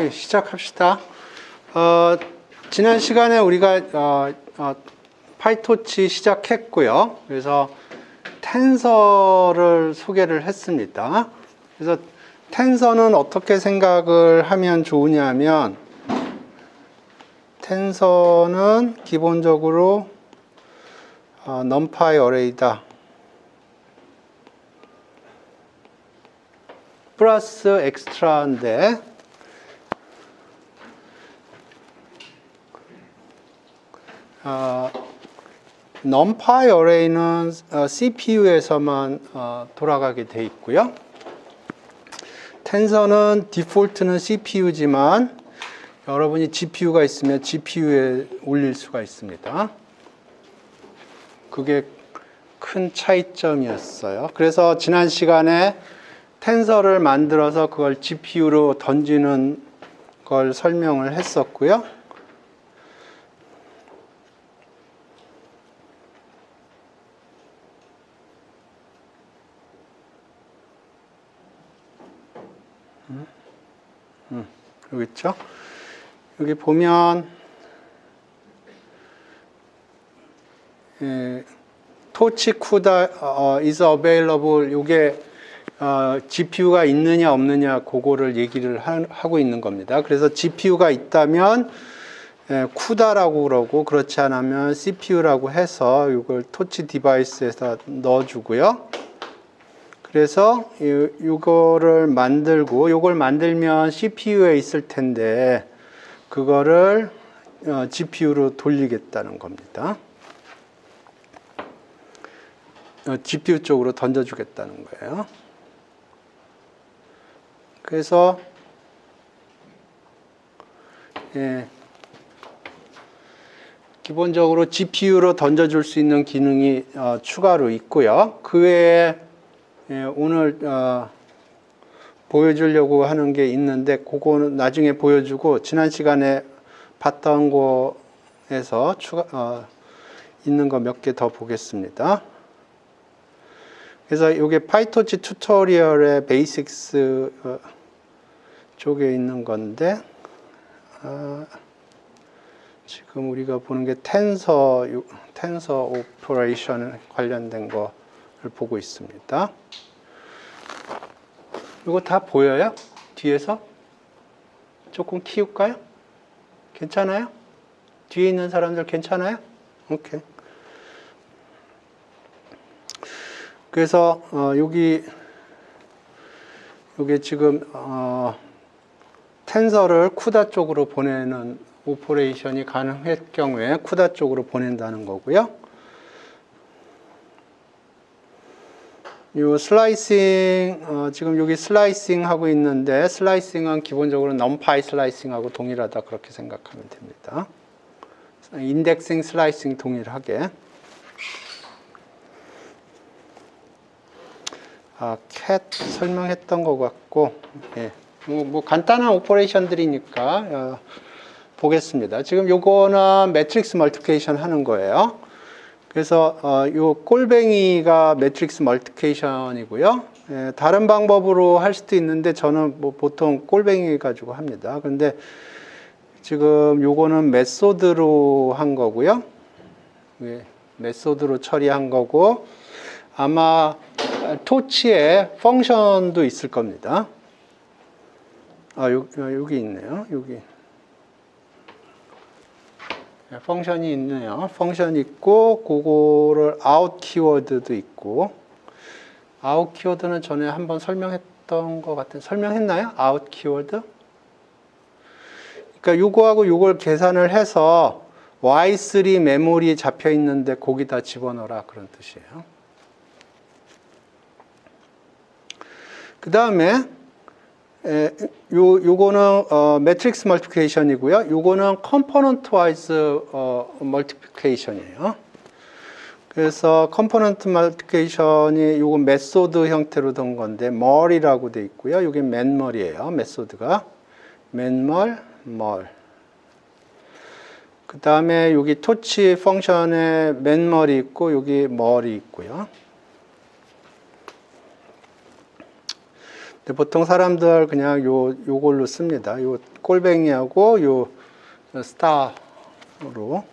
시작합시다. 지난 시간에 우리가 파이토치 시작했고요. 그래서 텐서를 소개를 했습니다. 그래서 텐서는 어떻게 생각을 하면 좋으냐면, 텐서는 기본적으로 numpy 어레이다. 플러스 엑스트라인데, numpy 어레이는 CPU에서만 돌아가게 돼 있고요. 텐서는 디폴트는 CPU지만 여러분이 GPU가 있으면 GPU에 올릴 수가 있습니다. 그게 큰 차이점이었어요. 그래서 지난 시간에 텐서를 만들어서 그걸 GPU로 던지는 걸 설명을 했었고요. 여기 있죠? 여기 보면 토치 쿠다 is available. 이게 GPU가 있느냐 없느냐 그거를 얘기를 하고 있는 겁니다. 그래서 GPU가 있다면 쿠다라고 그러고, 그렇지 않으면 CPU라고 해서 이걸 토치 디바이스에서 넣어주고요. 그래서 이거를 만들고, 이걸 만들면 CPU에 있을 텐데 그거를 GPU로 돌리겠다는 겁니다. GPU 쪽으로 던져주겠다는 거예요. 그래서 기본적으로 GPU로 던져줄 수 있는 기능이 추가로 있고요. 그 외에 오늘 보여주려고 하는 게 있는데, 그거는 나중에 보여주고, 지난 시간에 봤던 거에서 있는 거 몇 개 더 보겠습니다. 그래서 이게 파이토치 튜토리얼의 베이식스 쪽에 있는 건데, 지금 우리가 보는 게 텐서 오퍼레이션 관련된 거를 보고 있습니다. 이거 다 보여요? 뒤에서? 조금 키울까요? 괜찮아요? 뒤에 있는 사람들 괜찮아요? 오케이. 그래서 여기 지금 텐서를 쿠다 쪽으로 보내는 오퍼레이션이 가능할 경우에 쿠다 쪽으로 보낸다는 거고요. 요 슬라이싱, 지금 여기 슬라이싱 하고 있는데, 슬라이싱은 기본적으로 numpy 슬라이싱하고 동일하다, 그렇게 생각하면 됩니다. 인덱싱, 슬라이싱 동일하게. cat 설명했던 것 같고, 뭐 간단한 오퍼레이션들이니까 보겠습니다. 지금 요거는 매트릭스 멀티플리케이션 하는 거예요. 그래서 요 꼴뱅이가 매트릭스 멀티플리케이션이고요. 다른 방법으로 할 수도 있는데 저는 뭐 보통 꼴뱅이 가지고 합니다. 근데 지금 요거는 메소드로 한 거고요. 메소드로 처리한 거고, 아마 토치에 펑션도 있을 겁니다. 여기 있네요. 여기. 펑션이 있네요. 펑션 있고, 그거를 out 키워드도 있고, out 키워드는 전에 한번 설명했던 것 같은, 설명했나요? out 키워드? 그러니까 요거하고 요걸 계산을 해서 Y3 메모리 잡혀 있는데 거기다 집어넣어라, 그런 뜻이에요. 그 다음에 요거는 매트릭스 멀티플리케이션이고요. 요거는 컴포넌트 와이즈 멀티플리케이션이에요. 그래서 컴포넌트 멀티플리케이션이 요거 메소드 형태로 된 건데, 멀이라고 돼 있고요. 요게 맨멀이에요. 메소드가 맨멀, 멀. 그 다음에 여기 토치 펑션에 맨멀이 있고, 여기 멀이 있고요. 근데 보통 사람들 그냥 요걸로 씁니다. 요 꼴뱅이하고 요 스타로.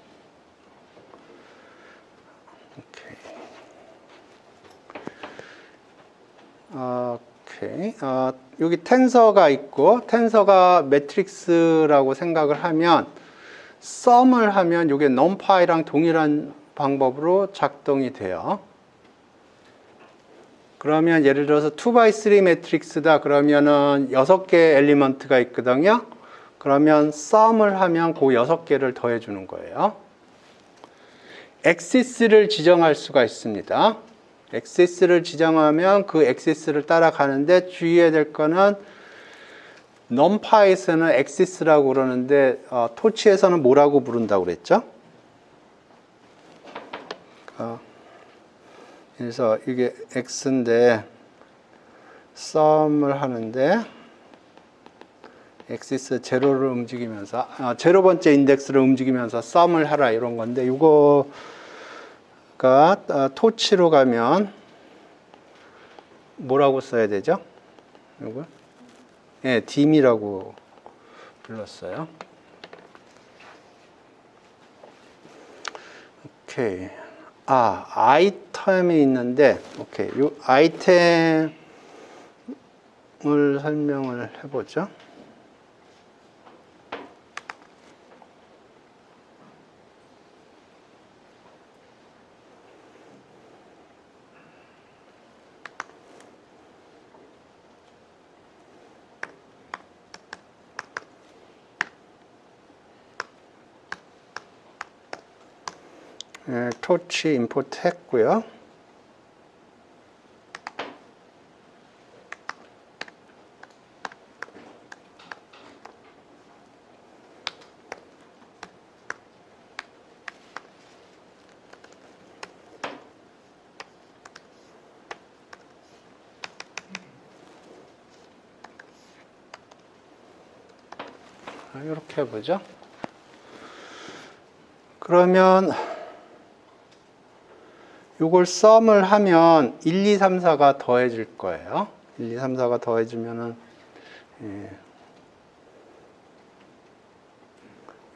오케이. 여기 텐서가 있고, 텐서가 매트릭스라고 생각을 하면, 썸을 하면 이게 numpy랑 동일한 방법으로 작동이 돼요. 그러면 예를 들어서 2x3 매트릭스다 그러면은 6개 엘리먼트가 있거든요. 그러면 썸을 하면 그 6개를 더해 주는 거예요. 엑시스를 지정할 수가 있습니다. 엑시스를 지정하면 그 엑시스를 따라가는데 주의해야 될 거는 numpy에서는 엑시스라고 그러는데 토치에서는 뭐라고 부른다고 그랬죠? 그래서 이게 x인데 썸을 하는데 엑시스 제로를 움직이면서 제로 번째 인덱스를 움직이면서 썸을 하라 이런 건데 이거가 토치로 가면 뭐라고 써야 되죠? 이걸? 예, dim이라고 불렀어요. 오케이. 아이템이 있는데, 오케이. 요 아이템을 설명을 해보죠. 토치 임포트 했고요. 이렇게 해보죠. 그러면 요걸 썸을 하면 1, 2, 3, 4가 더해질 거예요. 1, 2, 3, 4가 더해지면은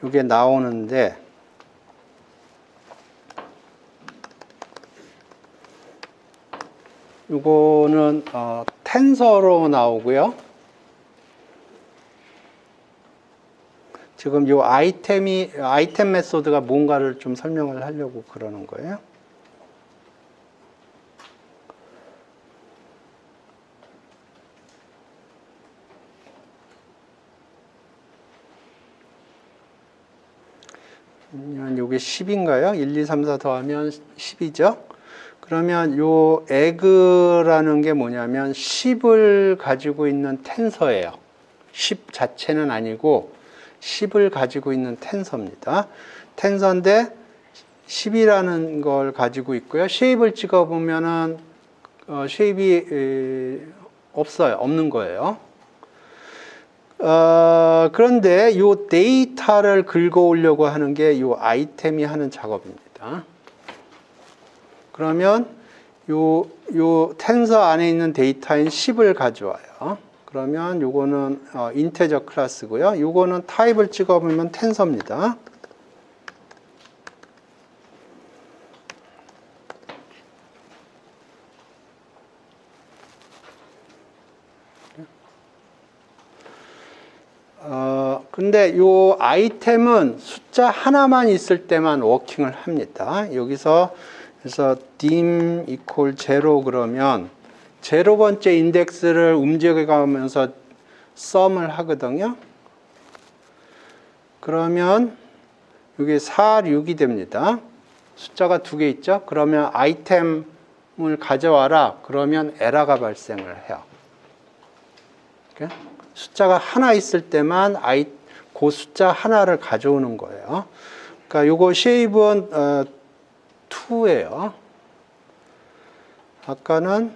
요게 나오는데 요거는 텐서로 나오고요. 지금 요 아이템 메소드가 뭔가를 좀 설명을 하려고 그러는 거예요. 요게 10인가요? 1, 2, 3, 4 더하면 10이죠? 그러면 요 에그라는 게 뭐냐면 10을 가지고 있는 텐서예요. 10 자체는 아니고 10을 가지고 있는 텐서입니다. 텐서인데 10이라는 걸 가지고 있고요. 쉐입을 찍어보면은 쉐입이 없어요. 없는 거예요. 그런데 이 데이터를 긁어오려고 하는 게 이 아이템이 하는 작업입니다. 그러면 요 텐서 안에 있는 데이터인 10을 가져와요. 그러면 요거는 인테저 클래스고요. 요거는 타입을 찍어보면 텐서입니다. 근데 요 아이템은 숫자 하나만 있을 때만 워킹을 합니다. 여기서 그래서 dim equal 0 그러면 제로 번째 인덱스를 움직여가면서 썸을 하거든요. 그러면 이게 4, 6이 됩니다. 숫자가 두 개 있죠. 그러면 아이템을 가져와라. 그러면 에러가 발생을 해요. 이렇게? 숫자가 하나 있을 때만 그 숫자 하나를 가져오는 거예요. 그러니까 요거 쉐입은 2예요. 아까는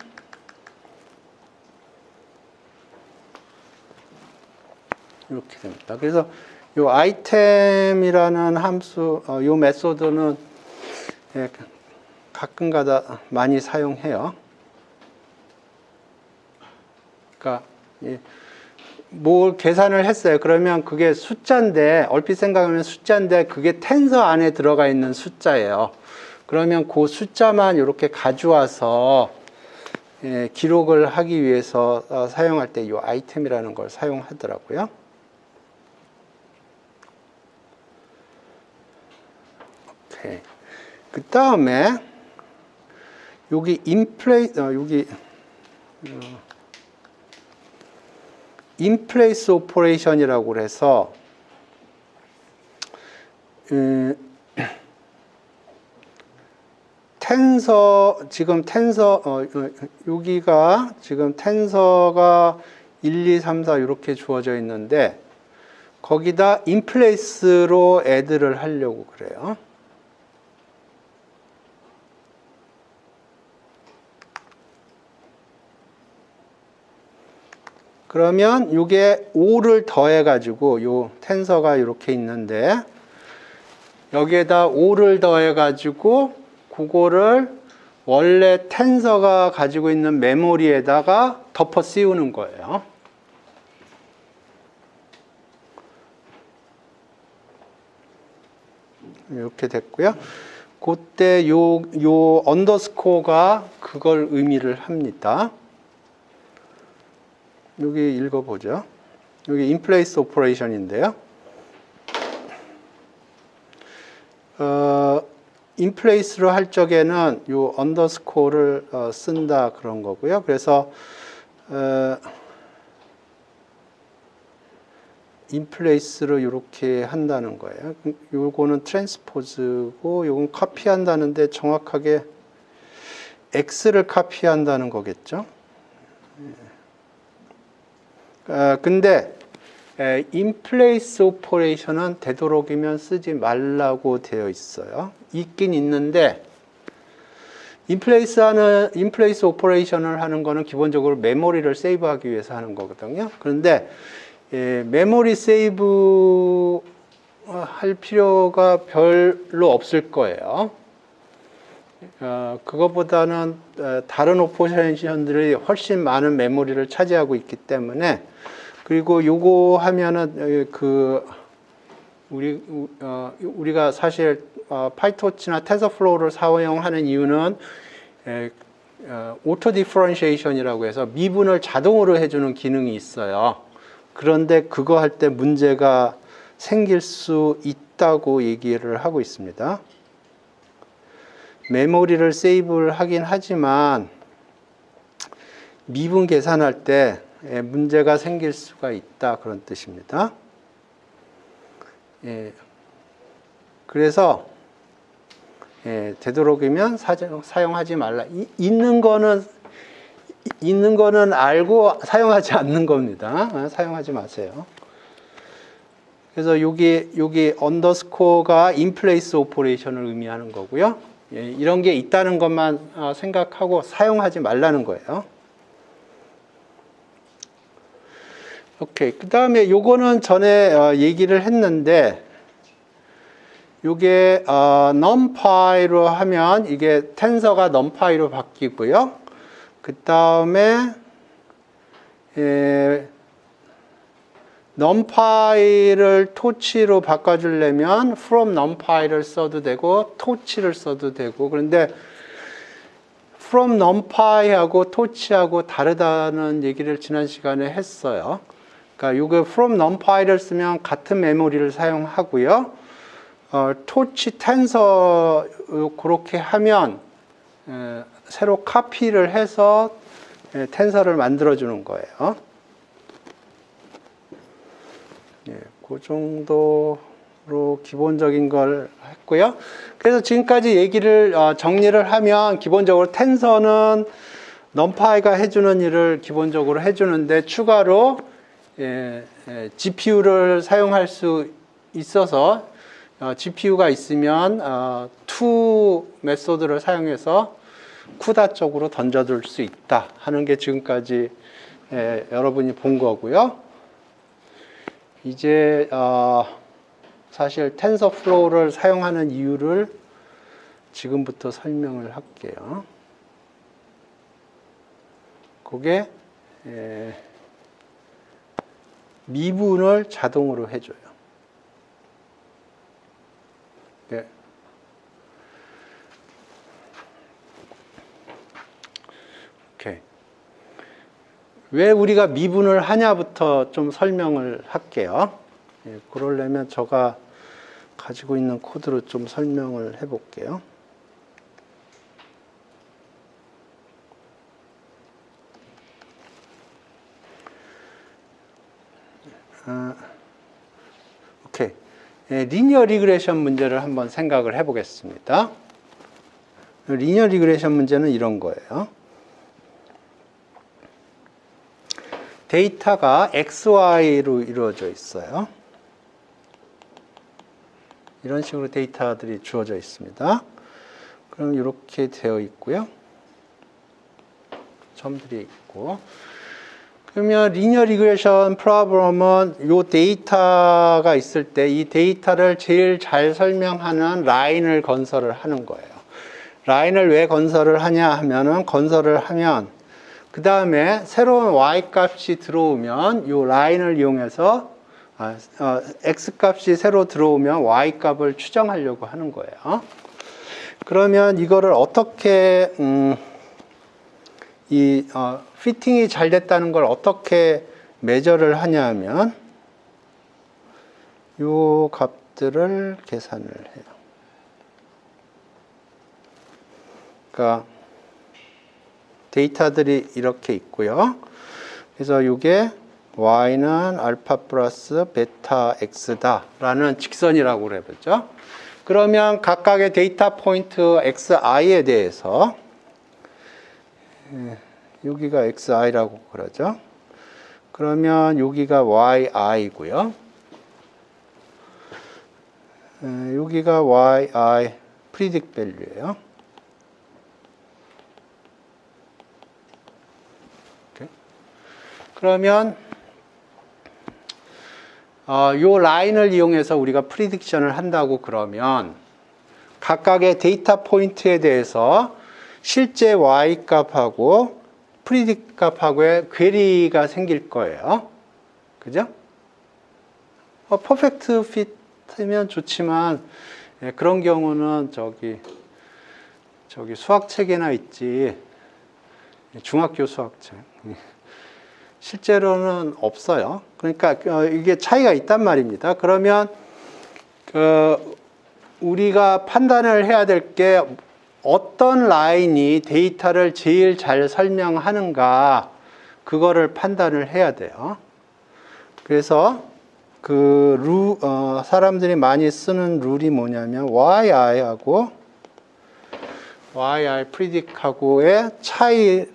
이렇게 됩니다. 그래서 요 아이템이라는 함수, 요 메소드는 가끔가다 많이 사용해요. 그러니까 뭘 계산을 했어요. 그러면 그게 숫자인데, 얼핏 생각하면 숫자인데, 그게 텐서 안에 들어가 있는 숫자예요. 그러면 그 숫자만 이렇게 가져와서 기록을 하기 위해서 사용할 때 이 아이템이라는 걸 사용하더라고요. 오케이. 그 다음에 여기 인플레이스 오퍼레이션이라고 그래서 지금 여기가 지금 텐서가 1, 2, 3, 4 이렇게 주어져 있는데 거기다 인플레이스로 애드를 하려고 그래요. 그러면 이게 5를 더해 가지고 요 텐서가 이렇게 있는데 여기에다 5를 더해 가지고 그거를 원래 텐서가 가지고 있는 메모리에다가 덮어 씌우는 거예요. 이렇게 됐고요. 그때 요 언더스코어가 그걸 의미를 합니다. 여기 읽어보죠. 여기 인플레이스 오퍼레이션인데요. 인플레이스로 할 적에는 요 언더스코어를 쓴다 그런 거고요. 그래서 인플레이스로 이렇게 한다는 거예요. 요거는 트랜스포즈고 요건 카피한다는데 정확하게 X를 카피한다는 거겠죠. 근데 인플레이스 오퍼레이션은 되도록이면 쓰지 말라고 되어 있어요. 있긴 있는데 인플레이스 오퍼레이션을 하는 거는 기본적으로 메모리를 세이브하기 위해서 하는 거거든요. 그런데 메모리 세이브 할 필요가 별로 없을 거예요. 그거보다는 다른 오퍼레이션들이 훨씬 많은 메모리를 차지하고 있기 때문에 그리고 요거 하면은 우리가 사실 파이토치나 텐서플로우를 사용하는 이유는 오토 디퍼런시에이션이라고 해서 미분을 자동으로 해주는 기능이 있어요. 그런데 그거 할 때 문제가 생길 수 있다고 얘기를 하고 있습니다. 메모리를 세이브를 하긴 하지만 미분 계산할 때 문제가 생길 수가 있다 그런 뜻입니다. 그래서 되도록이면 사용하지 말라. 있는 거는 알고 사용하지 않는 겁니다. 사용하지 마세요. 그래서 여기 언더스코어가 인플레이스 오퍼레이션을 의미하는 거고요. 이런 게 있다는 것만 생각하고 사용하지 말라는 거예요. 오케이. 그 다음에 요거는 전에 얘기를 했는데 요게 numpy로 하면 이게 텐서가 numpy로 바뀌고요. 그 다음에 numpy를 torch로 바꿔주려면 from numpy를 써도 되고 torch를 써도 되고 그런데 from numpy하고 torch하고 다르다는 얘기를 지난 시간에 했어요. 그러니까 요거 from numpy를 쓰면 같은 메모리를 사용하고요. torch tensor 그렇게 하면 새로 카피를 해서 텐서를 만들어주는 거예요. 그 정도로 기본적인 걸 했고요. 그래서 지금까지 얘기를 정리를 하면 기본적으로 텐서는 numpy가 해주는 일을 기본적으로 해주는데 추가로 GPU를 사용할 수 있어서 GPU가 있으면 to 메소드를 사용해서 쿠다 쪽으로 던져둘 수 있다 하는 게 지금까지 여러분이 본 거고요. 이제 사실 텐서플로우를 사용하는 이유를 지금부터 설명을 할게요. 그게 미분을 자동으로 해줘요. 네. 오케이. 왜 우리가 미분을 하냐부터 좀 설명을 할게요. 예, 그러려면 제가 가지고 있는 코드로 좀 설명을 해볼게요. 오케이. 예, 리니어 리그레션 문제를 한번 생각을 해보겠습니다. 리니어 리그레션 문제는 이런 거예요. 데이터가 XY로 이루어져 있어요. 이런 식으로 데이터들이 주어져 있습니다. 그럼 이렇게 되어 있고요. 점들이 있고. 그러면 리니어 리그레션 프로블럼은 이 데이터가 있을 때 이 데이터를 제일 잘 설명하는 라인을 건설을 하는 거예요. 라인을 왜 건설을 하냐 하면은 건설을 하면 그 다음에 새로운 y 값이 들어오면 이 라인을 이용해서 x 값이 새로 들어오면 y 값을 추정하려고 하는 거예요. 그러면 이거를 어떻게 피팅이 잘 됐다는 걸 어떻게 매저를 하냐 하면 이 값들을 계산을 해요. 그러니까 데이터들이 이렇게 있고요. 그래서 이게 y는 알파 플러스 베타 x다 라는 직선이라고 그래보죠. 그러면 각각의 데이터 포인트 xi에 대해서 여기가 xi라고 그러죠. 그러면 여기가 yi고요. 여기가 yi predict value예요. 그러면 이 라인을 이용해서 우리가 프리딕션을 한다고 그러면 각각의 데이터 포인트에 대해서 실제 y 값하고 프리딕 값하고의 괴리가 생길 거예요. 그죠? 퍼펙트 핏이면 좋지만 그런 경우는 저기 수학 책에나 있지. 중학교 수학책. 실제로는 없어요. 그러니까 이게 차이가 있단 말입니다. 그러면 우리가 판단을 해야 될 게 어떤 라인이 데이터를 제일 잘 설명하는가 그거를 판단을 해야 돼요. 그래서 사람들이 많이 쓰는 룰이 뭐냐면 yi하고 yi predict하고의 차이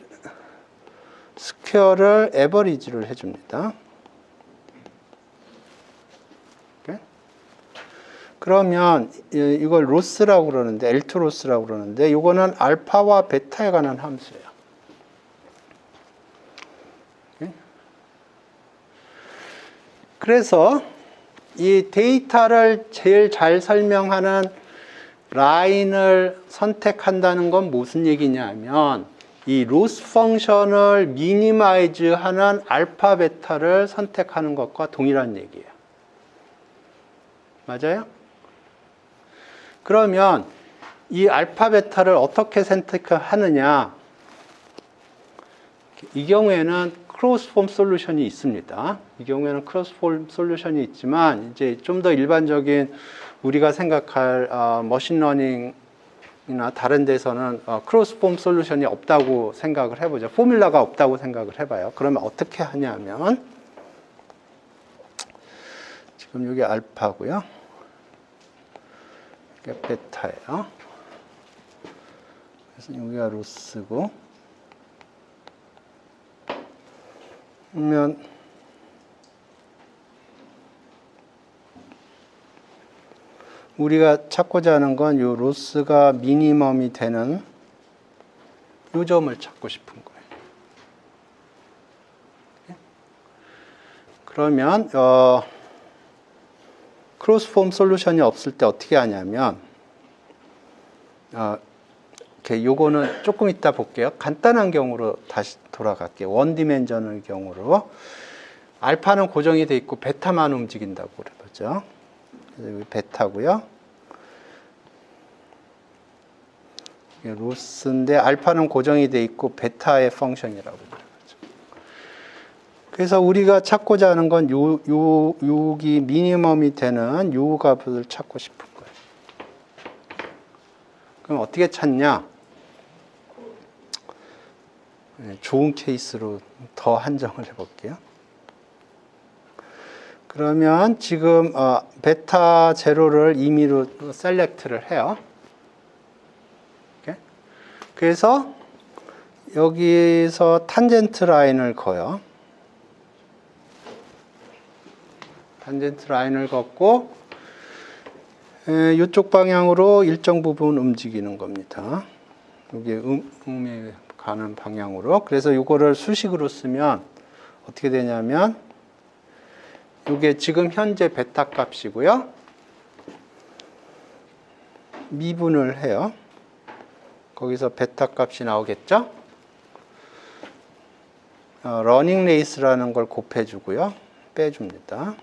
스퀘어를 에버리지를 해줍니다. 그러면 이걸 로스라고 그러는데 L2 로스라고 그러는데 이거는 알파와 베타에 관한 함수예요. 그래서 이 데이터를 제일 잘 설명하는 라인을 선택한다는 건 무슨 얘기냐면 이 로스 펑션을 미니마이즈 하는 알파 베타를 선택하는 것과 동일한 얘기예요. 맞아요? 그러면 이 알파 베타를 어떻게 선택하느냐? 이 경우에는 크로스폼 솔루션이 있습니다. 이 경우에는 크로스폼 솔루션이 있지만 이제 좀 더 일반적인 우리가 생각할 머신러닝이나 다른 데서는 크로스폼 솔루션이 없다고 생각을 해보죠. 포뮬라가 없다고 생각을 해봐요. 그러면 어떻게 하냐면 지금 여기 알파고요. 이게 베타예요. 그래서 여기가 로스고 그러면 우리가 찾고자 하는 건 이 로스가 미니멈이 되는 이 점을 찾고 싶은 거예요. 그러면 크로스폼 솔루션이 없을 때 어떻게 하냐면 요거는 조금 이따 볼게요. 간단한 경우로 다시 돌아갈게요. 원 디멘전의 경우로 알파는 고정이 돼 있고 베타만 움직인다고 그러죠. 그래서 여기 베타고요. 로스인데 알파는 고정이 돼 있고 베타의 펑션이라고 그러죠. 그래서 우리가 찾고자 하는 건 여기 미니멈이 되는 요 값을 찾고 싶은 거예요. 그럼 어떻게 찾냐? 좋은 케이스로 더 한정을 해볼게요. 그러면 지금 베타 제로를 임의로 셀렉트를 해요. 이렇게. 그래서 여기서 탄젠트 라인을 그어요. 탄젠트 라인을 걷고 이쪽 방향으로 일정 부분 움직이는 겁니다. 여기 음에 가는 방향으로. 그래서 이거를 수식으로 쓰면 어떻게 되냐면 이게 지금 현재 베타 값이고요. 미분을 해요. 거기서 베타 값이 나오겠죠? 러닝 레이스라는 걸 곱해주고요. 빼줍니다.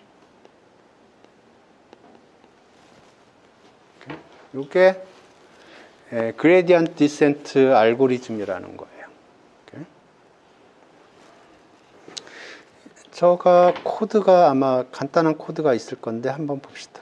이게 그레디언트 디센트 알고리즘이라는 거예요. 저가 코드가 아마 간단한 코드가 있을 건데 한번 봅시다.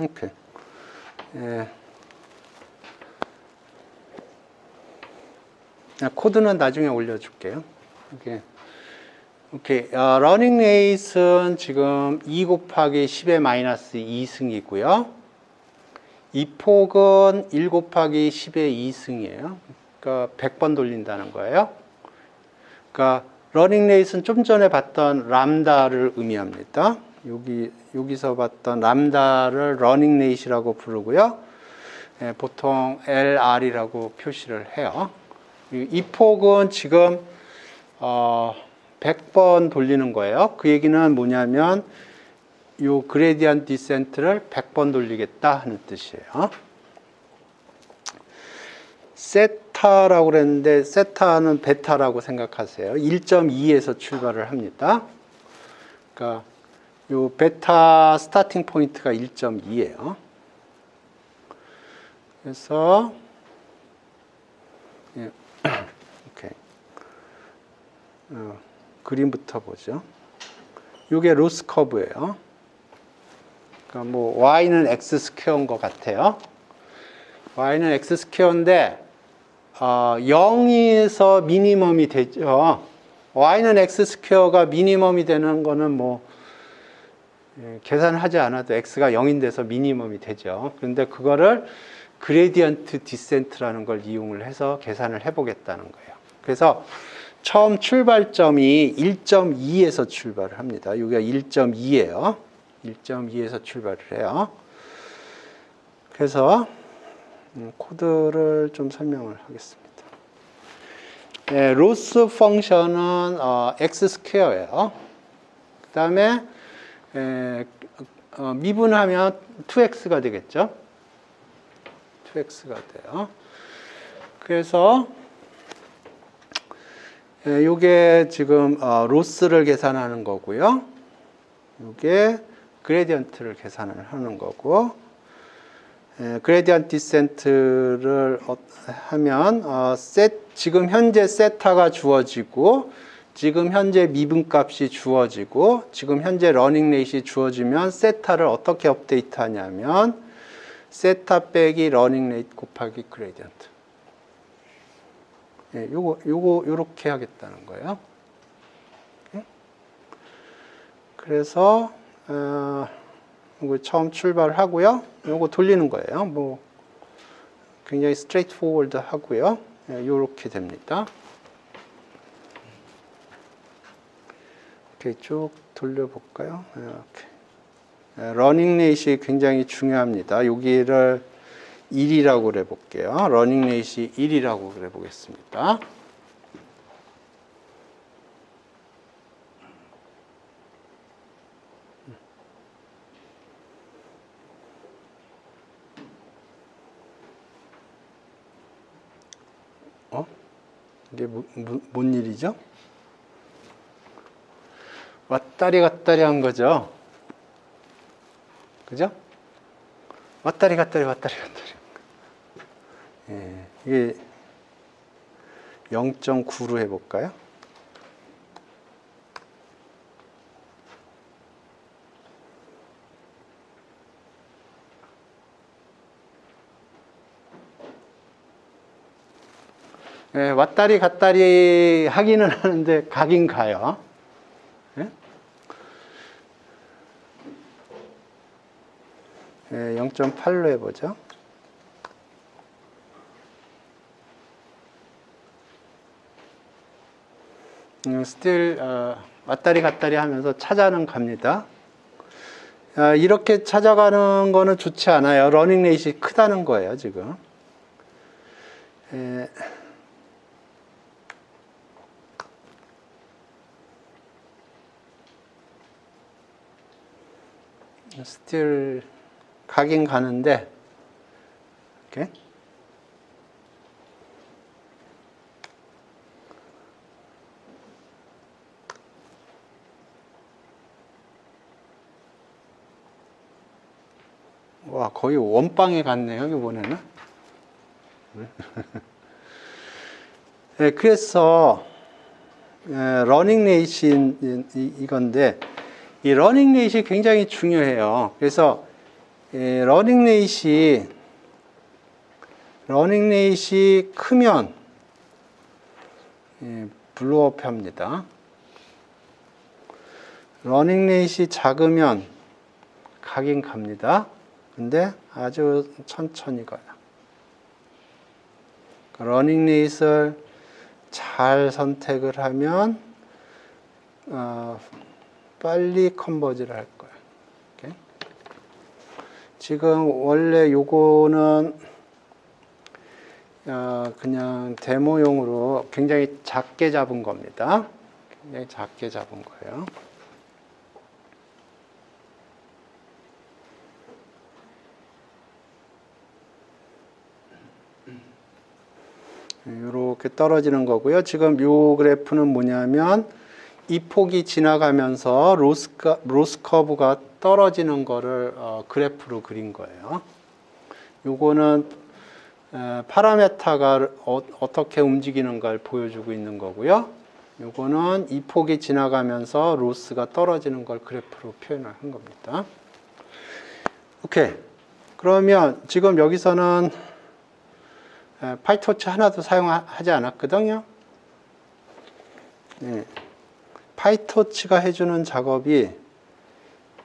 오케이. 코드는 나중에 올려줄게요. 오케이. 러닝 레이스는 지금 2 곱하기 10의 마이너스 2승이고요. 이 폭은 1 곱하기 10의 2승이에요. 그러니까 100번 돌린다는 거예요. 그러니까 러닝 레이스는 좀 전에 봤던 람다를 의미합니다. 여기서 봤던 람다를 러닝 레이스라고 부르고요. 보통 LR이라고 표시를 해요. 이 폭은 지금 100번 돌리는 거예요. 그 얘기는 뭐냐면 요 그레디언트 디센트를 100번 돌리겠다 하는 뜻이에요. 세타라고 그랬는데 세타는 베타라고 생각하세요. 1.2에서 출발을 합니다. 그러니까 요 베타 스타팅 포인트가 1.2예요. 그래서 오케이. 그림부터 보죠. 이게 로스 커브예요. 그러니까 뭐 y는 x 스퀘어인 것 같아요. y는 x 스퀘어인데 0에서 미니멈이 되죠. y는 x 스퀘어가 미니멈이 되는 거는 뭐 계산하지 않아도 x가 0인데서 미니멈이 되죠. 그런데 그거를 그레디언트 디센트라는 걸 이용을 해서 계산을 해보겠다는 거예요. 그래서 처음 출발점이 1.2에서 출발을 합니다. 여기가 1.2예요. 1.2에서 출발을 해요. 그래서 코드를 좀 설명을 하겠습니다. 로스 펑션은 x 스퀘어예요. 그 다음에 미분하면 2x가 되겠죠. 2x가 돼요. 그래서 요게 지금 로스를 계산하는 거고요. 요게 그레디언트를 계산을 하는 거고, 그레디언트 디센트를 하면 지금 현재 세타가 주어지고 지금 현재 미분값이 주어지고 지금 현재 러닝 레이트이 주어지면 세타를 어떻게 업데이트 하냐면 세타 빼기 러닝 레이트 곱하기 그레디언트. 요렇게 하겠다는 거예요. 그래서 요거 처음 출발하고요. 요거 돌리는 거예요. 뭐 굉장히 스트레이트포워드 하고요. 이렇게 됩니다. 이렇게 쭉 돌려볼까요? 이렇게. 러닝 레이시 굉장히 중요합니다. 여기를 1이라고 그래 볼게요. 러닝 레이시 1이라고 그래 보겠습니다. 이게 뭔 일이죠? 왔다리 갔다리 한 거죠. 그죠? 왔다리 갔다리 왔다리 갔다리. 예, 이게 0.9로 해볼까요? 예, 왔다리 갔다리 하기는 하는데 가긴 가요. 예? 예, 0.8로 해보죠. 스틸 왔다리 갔다리 하면서 찾아는 갑니다. 이렇게 찾아가는 거는 좋지 않아요. 러닝 레이시 크다는 거예요, 지금. 스틸 가긴 가는데 이렇게 와 거의 원빵에 갔네요 이번에는. 네, 그래서 러닝 레이시 이건데 이 러닝 레이시 굉장히 중요해요. 그래서 러닝 레이시 크면 블로업 합니다. 러닝 레이시 작으면 가긴 갑니다. 근데 아주 천천히 가요. 러닝 레이스를 잘 선택을 하면 빨리 컨버지를 할 거예요. 이렇게. 지금 원래 요거는 그냥 데모용으로 굉장히 작게 잡은 겁니다. 굉장히 작게 잡은 거예요. 이렇게 떨어지는 거고요. 지금 이 그래프는 뭐냐면 이 폭이 지나가면서 로스 커브가 떨어지는 거를 그래프로 그린 거예요. 요거는 파라메타가 어떻게 움직이는가를 보여주고 있는 거고요. 요거는 이 폭이 지나가면서 로스가 떨어지는 걸 그래프로 표현을 한 겁니다. 오케이. 그러면 지금 여기서는 파이토치 하나도 사용하지 않았거든요. 네. 파이토치가 해주는 작업이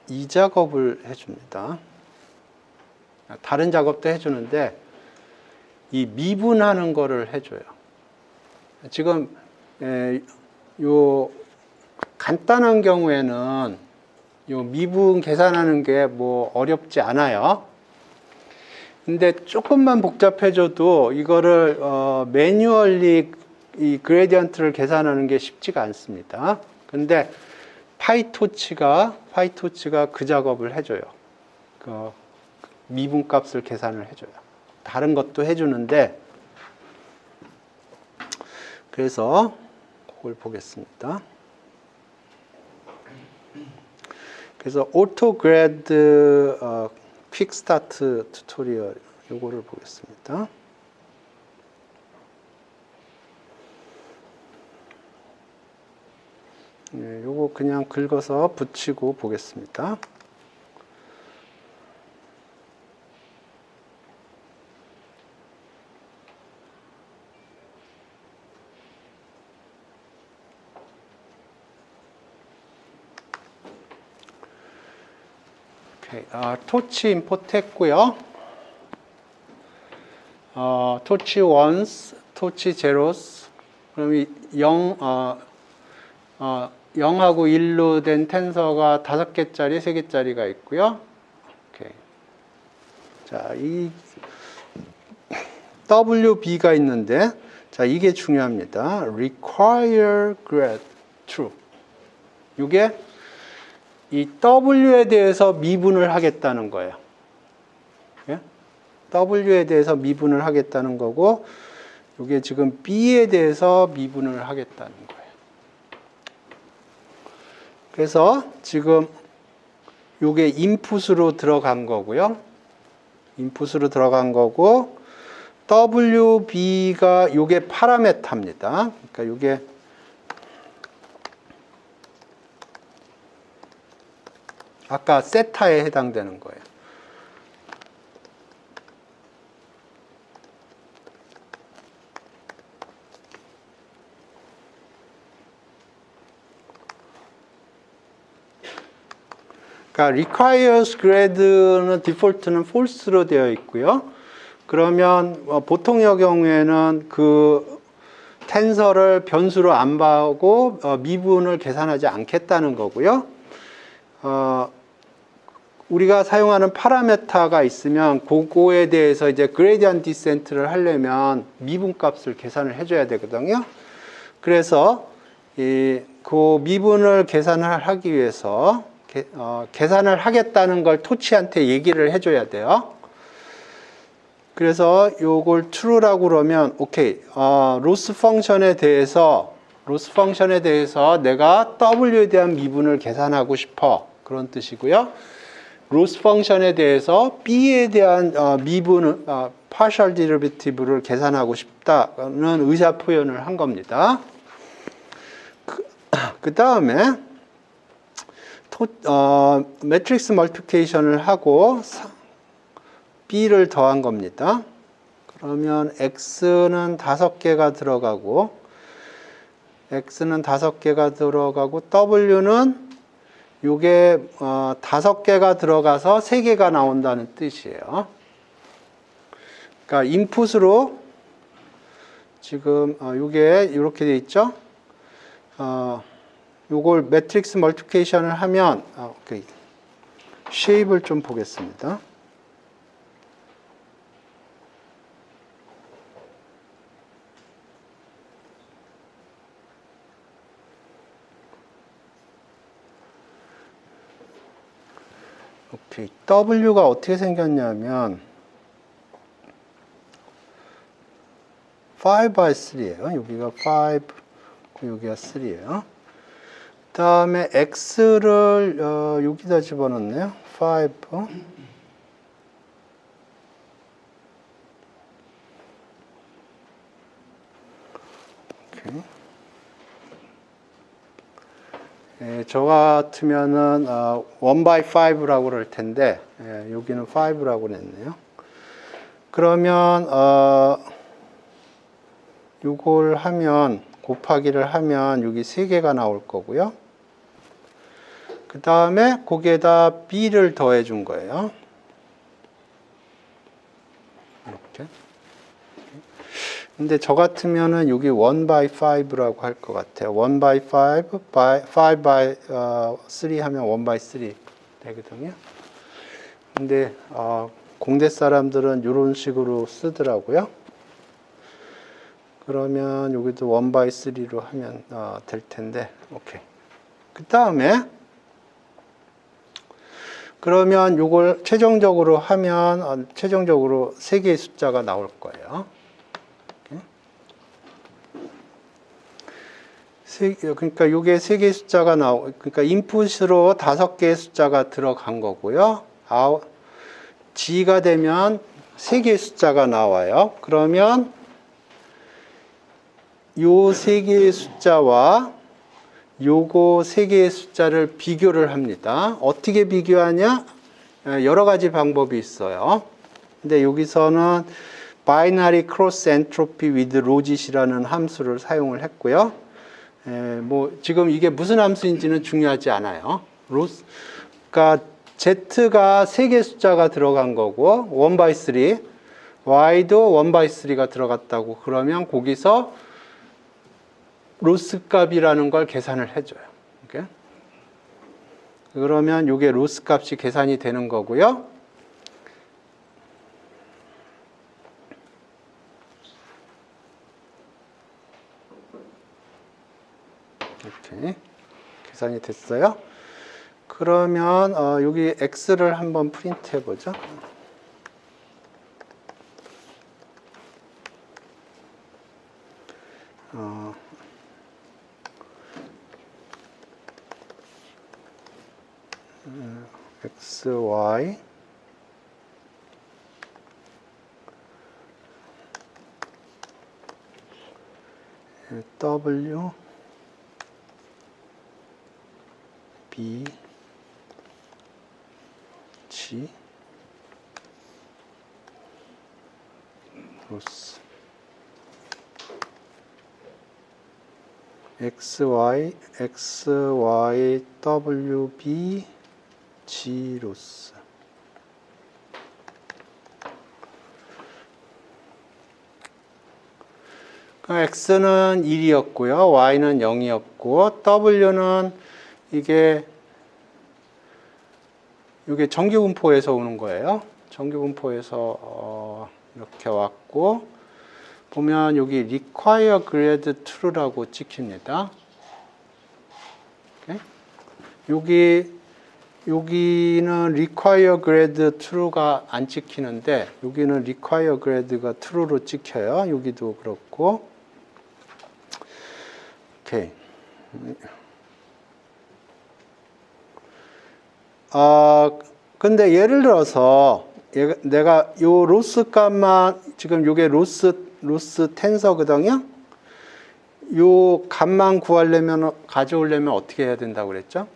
이 작업을 해줍니다. 다른 작업도 해주는데 이 미분하는 거를 해줘요. 지금 요 간단한 경우에는 요 미분 계산하는 게 뭐 어렵지 않아요. 근데 조금만 복잡해져도 이거를 매뉴얼리 이 그레디언트를 계산하는 게 쉽지가 않습니다. 근데 파이토치가 그 작업을 해줘요. 그 미분값을 계산을 해줘요. 다른 것도 해주는데 그래서 그걸 보겠습니다. 그래서 오토그래드 퀵 스타트 튜토리얼 요거를 보겠습니다. 네, 요거 그냥 긁어서 붙이고 보겠습니다. 토치 임포트 했고요. 토치 원스, 토치 제로스, 그럼 0하고 1로 된 텐서가 5개짜리, 3개짜리가 있고요. 오케이. 자, 이 WB가 있는데, 자, 이게 중요합니다. require grad true. 이게 이 W에 대해서 미분을 하겠다는 거예요. 예? W에 대해서 미분을 하겠다는 거고, 이게 지금 B에 대해서 미분을 하겠다는 거예요. 그래서 지금 이게 인풋으로 들어간 거고요. 인풋으로 들어간 거고, WB가 이게 파라메타입니다. 그러니까 이게 아까 세타에 해당되는 거예요. 그러니까 requires grade는 디폴트는 false로 되어 있고요. 그러면 보통의 경우에는 그 텐서를 변수로 안 봐고 미분을 계산하지 않겠다는 거고요. 우리가 사용하는 파라메타가 있으면 그거에 대해서 이제 그레디언트 디센트를 하려면 미분값을 계산을 해줘야 되거든요. 그래서 그 미분을 계산을 하기 위해서 계산을 하겠다는 걸 토치한테 얘기를 해줘야 돼요. 그래서 요걸 true라고 그러면 오케이. 로스 펑션에 대해서 내가 W에 대한 미분을 계산하고 싶어. 그런 뜻이고요. 로스 펑션에 대해서 B에 대한 미분을 partial derivative를 계산하고 싶다는 의사 표현을 한 겁니다. 그 다음에 매트릭스 멀티플리케이션을 하고 B를 더한 겁니다. 그러면 X는 5개가 들어가고 W는 요게 5개가 들어가서 3개가 나온다는 뜻이에요. 그러니까 인풋으로 지금 요게 이렇게 돼 있죠. 요걸 매트릭스 멀티플리케이션을 하면 오케이. 쉐입을 좀 보겠습니다. 오케이. W가 어떻게 생겼냐면 5 by 3예요. 여기가 5, 여기가 3예요. 그 다음에 X를 여기다 집어넣네요. 5. 오케이. 저 같으면은 1 by 5라고 그럴 텐데 여기는 5라고 그랬네요. 그러면 요걸 하면 곱하기를 하면 여기 3개가 나올 거고요. 그 다음에 거기에다 B를 더해 준 거예요. 이렇게. 근데 저 같으면은 여기 1 by 5라고 할 것 같아요. 1 by 5 by 3 하면 1 by 3 되거든요. 근데 공대 사람들은 이런 식으로 쓰더라고요. 그러면 여기도 1 by 3로 하면 될 텐데, 오케이. 그 다음에 그러면 이걸 최종적으로 하면 최종적으로 3개의 숫자가 나올 거예요. 그러니까 이게 3개의 숫자가 그러니까 인풋으로 5개의 숫자가 들어간 거고요. G가 되면 3개의 숫자가 나와요. 그러면 요 3개의 숫자와 요거 3개의 숫자를 비교를 합니다. 어떻게 비교하냐? 여러 가지 방법이 있어요. 근데 여기서는 binary cross entropy with logit이라는 함수를 사용을 했고요. 뭐 지금 이게 무슨 함수인지는 중요하지 않아요. 그러니까 Z가 3개 숫자가 들어간 거고 1 by 3 y도 1/3가 들어갔다고 그러면 거기서 로스 값이라는 걸 계산을 해줘요. 오케이? 그러면 이게 로스 값이 계산이 되는 거고요. 이렇게 계산이 됐어요. 그러면 여기 x를 한번 프린트 해보죠. x, y w b g 로스 x, y, w, b, g 로스. x는 1이었고요. y는 0이었고, w는 이게 정규분포에서 오는 거예요. 정규분포에서 이렇게 왔고, 보면 여기 require grade true라고 찍힙니다. 여기는 require grade true가 안 찍히는데, 여기는 require grade가 true로 찍혀요. 여기도 그렇고. 오케이. 근데 예를 들어서 내가 요 로스 값만 지금 요게 로스 텐서거든요. 요 값만 구하려면 가져오려면 어떻게 해야 된다고 그랬죠?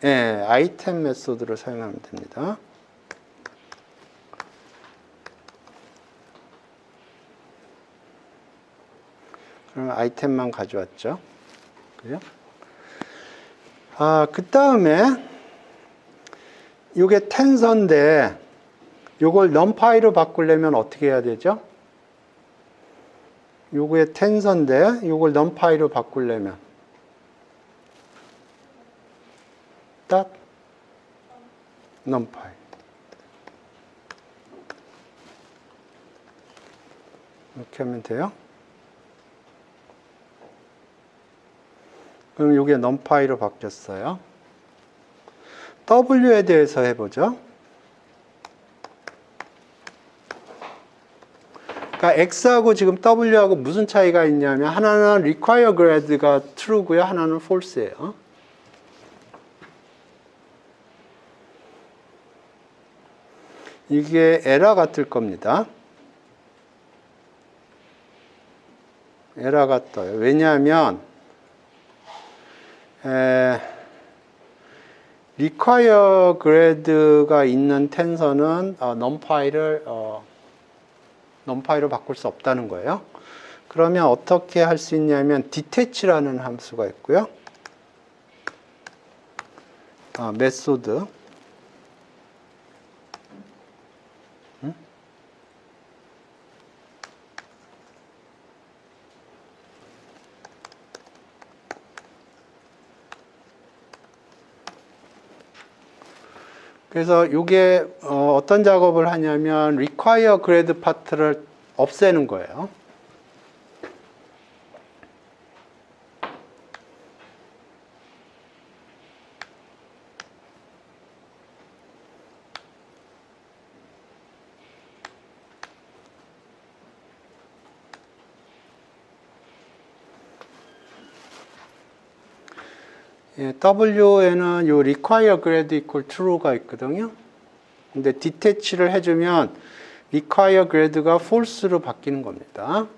네, 아이템 메소드를 사용하면 됩니다. 그러면 아이템만 가져왔죠. 그죠? 그 다음에 이게 텐서인데 요걸 numPy로 바꾸려면 어떻게 해야 되죠? 요게 텐서인데 요걸 numPy로 바꾸려면 numpy 이렇게 하면 돼요. 그럼 이게 numpy로 바뀌었어요. w에 대해서 해보죠. 그러니까 x하고 지금 w하고 무슨 차이가 있냐면 하나는 require grade가 true고요. 하나는 false예요. 이게 에러가 뜰 겁니다. 에러가 떠요. 왜냐하면 require grade가 있는 텐서는 numpy로 바꿀 수 없다는 거예요. 그러면 어떻게 할 수 있냐면 detach라는 함수가 있고요. 메소드 그래서 이게 어떤 작업을 하냐면 require grade 파트를 없애는 거예요. W에는 요 require grade equal true가 있거든요. 근데 detach를 해주면 require grade가 false로 바뀌는 겁니다.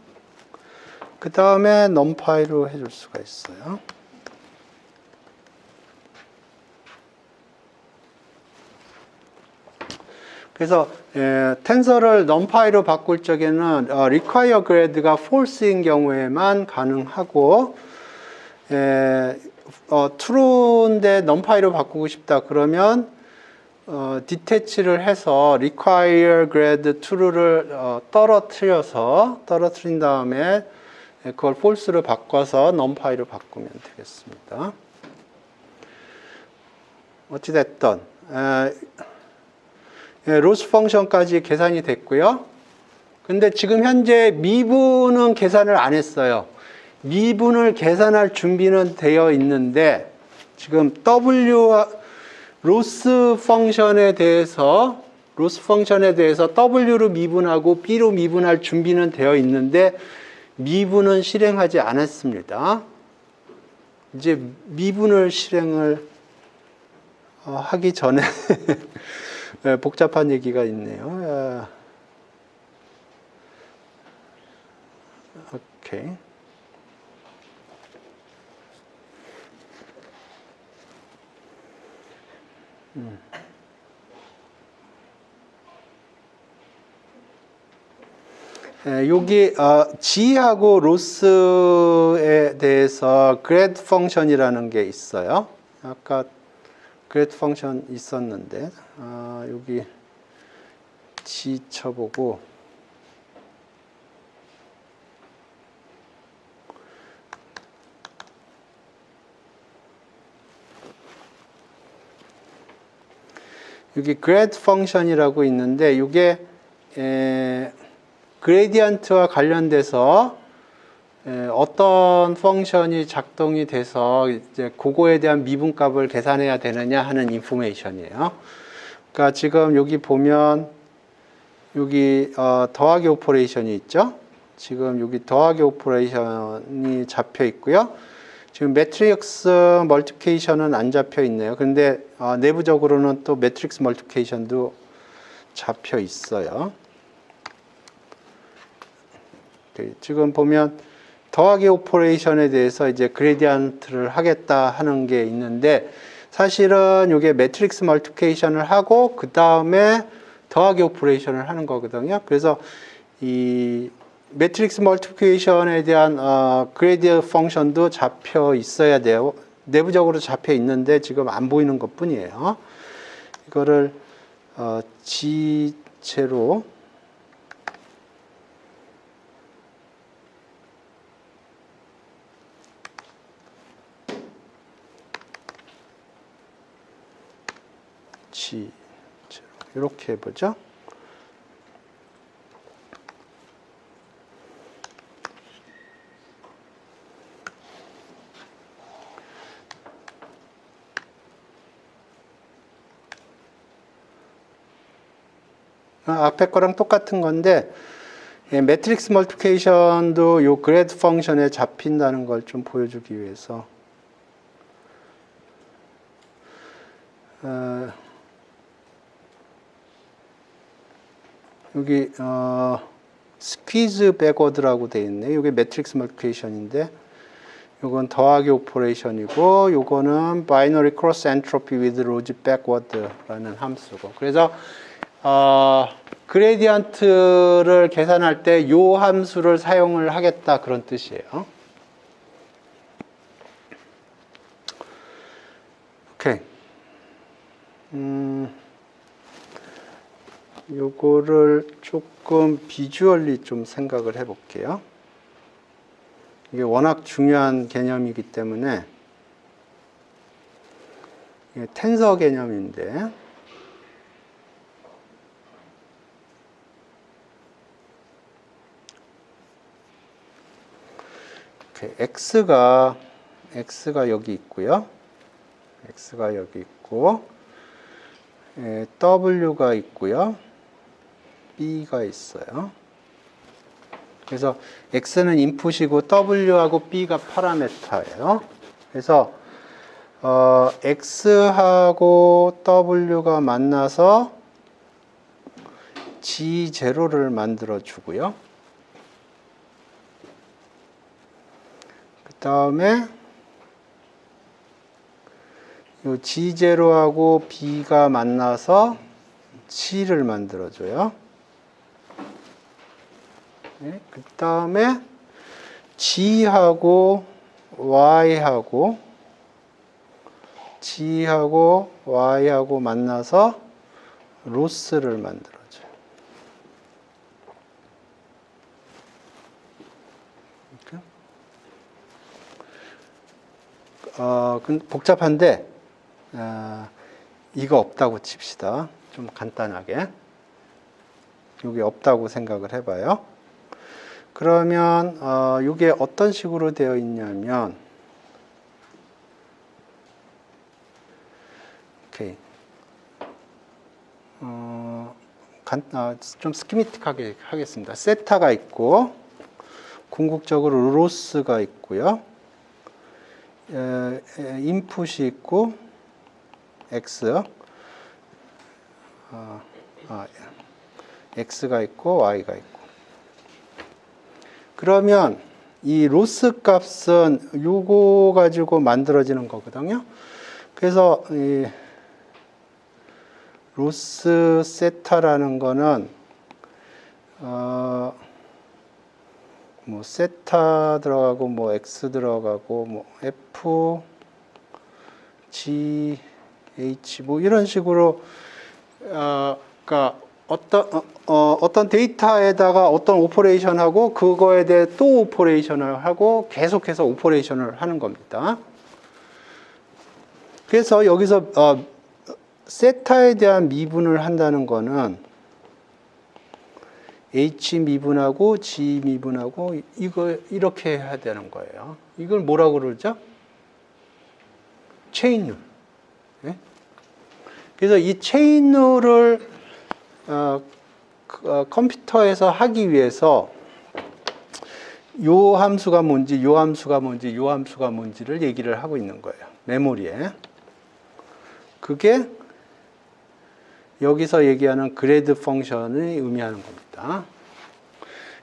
그 다음에 numpy로 해줄 수가 있어요. 그래서 텐서를 numpy로 바꿀 적에는 require grade가 false인 경우에만 가능하고 true인데 numpy로 바꾸고 싶다 그러면 디태치를 해서 require grad true를 떨어뜨린 다음에 그걸 false로 바꿔서 numpy로 바꾸면 되겠습니다. 어찌됐든 로스 펑션까지 계산이 됐고요. 근데 지금 현재 미분은 계산을 안 했어요. 미분을 계산할 준비는 되어 있는데 지금 로스 펑션에 대해서 W로 미분하고 B로 미분할 준비는 되어 있는데 미분은 실행하지 않았습니다. 이제 미분을 실행을 하기 전에 복잡한 얘기가 있네요. 오케이. 여기 G하고 로스에 대해서 grad 펑션이라는 게 있어요. 아까 grad 펑션 있었는데 여기 G 쳐보고 여기 grad 펑션이라고 있는데 이게 그레디언트와 관련돼서 어떤 펑션이 작동이 돼서 이제 그거에 대한 미분값을 계산해야 되느냐 하는 인포메이션이에요. 그러니까 지금 여기 보면 여기 더하기 오퍼레이션이 있죠. 지금 여기 더하기 오퍼레이션이 잡혀 있고요. 지금 매트릭스 멀티플리케이션은 안 잡혀 있네요. 근데 내부적으로는 또 매트릭스 멀티플리케이션도 잡혀 있어요. 지금 보면 더하기 오퍼레이션에 대해서 이제 그레디언트를 하겠다 하는 게 있는데 사실은 이게 매트릭스 멀티플리케이션을 하고 그 다음에 더하기 오퍼레이션을 하는 거거든요. 그래서 이 매트릭스 멀티플리케이션에 대한 그레디언트 펑션도 잡혀 있어야 돼요. 내부적으로 잡혀 있는데 지금 안 보이는 것 뿐이에요. 이거를 G0 G 이렇게 해보죠. 앞에 거랑 똑같은 건데 매트릭스 멀티플리케이션도 요 그래드 펑션에 잡힌다는 걸 좀 보여주기 위해서 여기 스퀴즈 백워드라고 되어 있네. 이게 매트릭스 멀티플리케이션인데 요건 더하기 오퍼레이션이고 요거는 바이너리 크로스 엔트로피 위드 로지 백워드라는 함수고. 그래서 그레디언트를 계산할 때 요 함수를 사용을 하겠다 그런 뜻이에요. 오케이. 요거를 조금 비주얼리 좀 생각을 해 볼게요. 이게 워낙 중요한 개념이기 때문에 이게 텐서 개념인데 X가 여기 있고요. X가 여기 있고 W가 있고요. B가 있어요. 그래서 X는 인풋이고 W하고 B가 파라메터예요. 그래서 X하고 W가 만나서 G0를 만들어 주고요. 그 다음에 이 G0하고 B가 만나서 G를 만들어 줘요. 네, 그 다음에 G하고 Y하고 만나서 로스를 만들어줘요. 복잡한데 이거 없다고 칩시다. 좀 간단하게 여기 없다고 생각을 해봐요. 그러면 이게 어떤 식으로 되어 있냐면 오케이. 좀 스키미틱하게 하겠습니다. 세타가 있고 궁극적으로 로스가 있고요. 인풋이 있고 x x가 있고 y가 있고. 그러면 이 로스 값은 요거 가지고 만들어지는 거거든요. 그래서 이 로스 세타라는 거는 뭐 세타 들어가고 뭐 x 들어가고 뭐 f g h 뭐 이런 식으로 그러니까 어떤 데이터에다가 어떤 오퍼레이션 하고 그거에 대해 또 오퍼레이션을 하고 계속해서 오퍼레이션을 하는 겁니다. 그래서 여기서 세타에 대한 미분을 한다는 거는 H 미분하고 G 미분하고 이거 이렇게 해야 되는 거예요. 이걸 뭐라고 그러죠? 체인룰. 네? 그래서 이 체인룰을 컴퓨터에서 하기 위해서 요 함수가 뭔지, 요 함수가 뭔지, 요 함수가 뭔지를 얘기를 하고 있는 거예요. 메모리에. 그게 여기서 얘기하는 그래드 펑션을 의미하는 겁니다.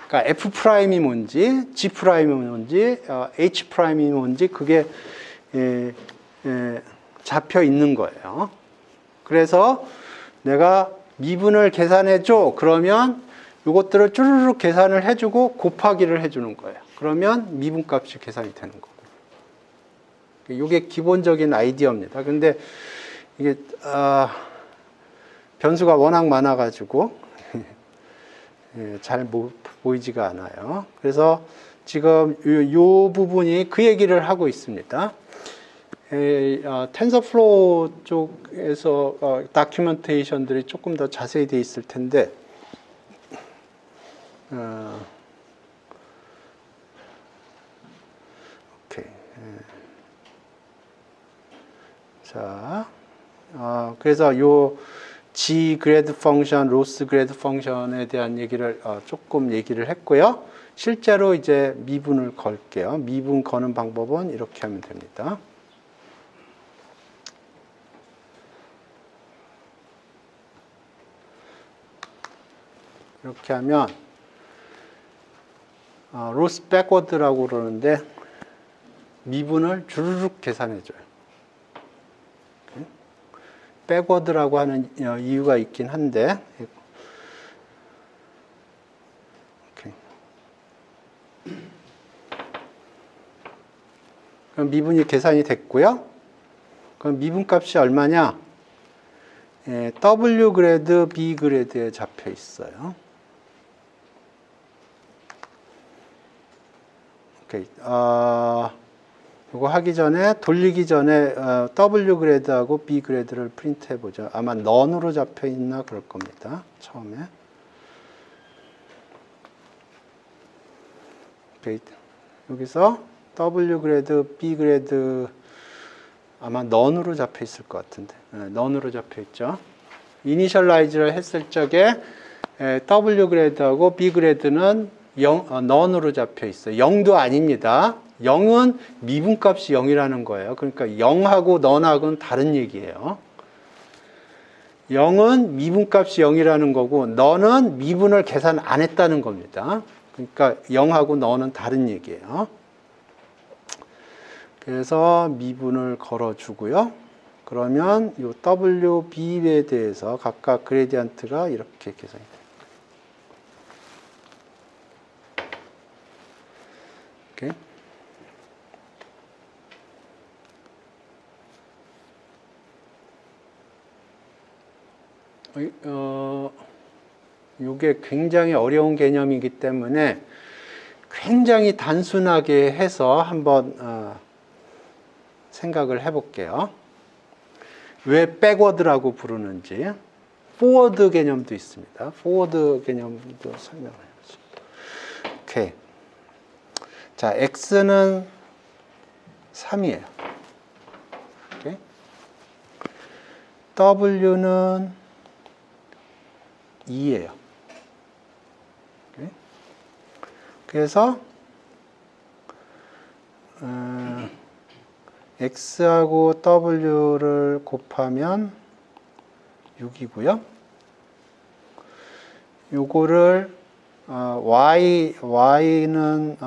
그러니까 F'이 뭔지, G'이 뭔지, H'이 뭔지 그게 잡혀 있는 거예요. 그래서 내가 미분을 계산해줘. 그러면 이것들을 쭈르륵 계산을 해주고 곱하기를 해주는 거예요. 그러면 미분값이 계산이 되는 거고. 이게 기본적인 아이디어입니다. 근데 이게 변수가 워낙 많아가지고 잘 보이지가 않아요. 그래서 지금 이 부분이 그 얘기를 하고 있습니다. 텐서플로우 쪽에서 다큐멘테이션들이 조금 더 자세히 되어 있을 텐데 오케이. 자, 그래서 요 G 그래드 펑션, 로스 그래드 펑션에 대한 얘기를 조금 얘기를 했고요. 실제로 이제 미분을 걸게요. 미분 거는 방법은 이렇게 하면 됩니다. 이렇게 하면 로스 백워드라고 그러는데 미분을 주르륵 계산해줘요. 백워드라고 하는 이유가 있긴 한데 오케이. 그럼 미분이 계산이 됐고요. 그럼 미분값이 얼마냐? W 그래드, B 그래드에 잡혀 있어요. 오케이. 이거 하기 전에 돌리기 전에 W 그래드하고 B 그래드를 프린트 해보죠. 아마 none으로 잡혀 있나 그럴 겁니다. 처음에. 오케이. 여기서 W 그래드, B 그래드 아마 none으로 잡혀 있을 것 같은데. none으로 잡혀 있죠. 이니셜라이즈를 했을 적에 W 그래드하고 B 그래드는 none으로 잡혀 있어요. 0도 아닙니다. 0은 미분값이 0이라는 거예요. 그러니까 0하고 none하고는 다른 얘기예요. 0은 미분값이 0이라는 거고 none은 미분을 계산 안 했다는 겁니다. 그러니까 0하고 none은 다른 얘기예요. 그래서 미분을 걸어주고요. 그러면 이 WB에 대해서 각각 그레디언트가 이렇게 계산이 됩니다. 오케이. 이게 굉장히 어려운 개념이기 때문에 굉장히 단순하게 해서 한번 생각을 해볼게요. 왜 백워드라고 부르는지. 포워드 개념도 있습니다. 포워드 개념도 설명을 해보죠. 오케이. 자, x는 3이에요. 오케이. w는 2예요. 오케이. 그래서 x하고 w를 곱하면 6이고요. 요거를 y는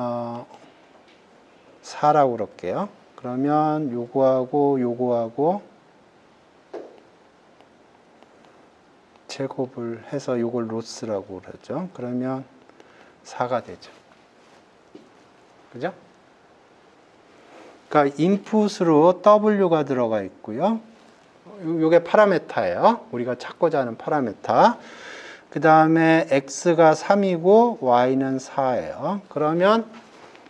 4라고 그럴게요. 그러면 요거하고 제곱을 해서 요걸 로스라고 그러죠. 그러면 4가 되죠. 그죠? 그러니까 인풋으로 w가 들어가 있고요. 요게 파라메타예요. 우리가 찾고자 하는 파라메타. 그 다음에 x가 3이고 y는 4예요. 그러면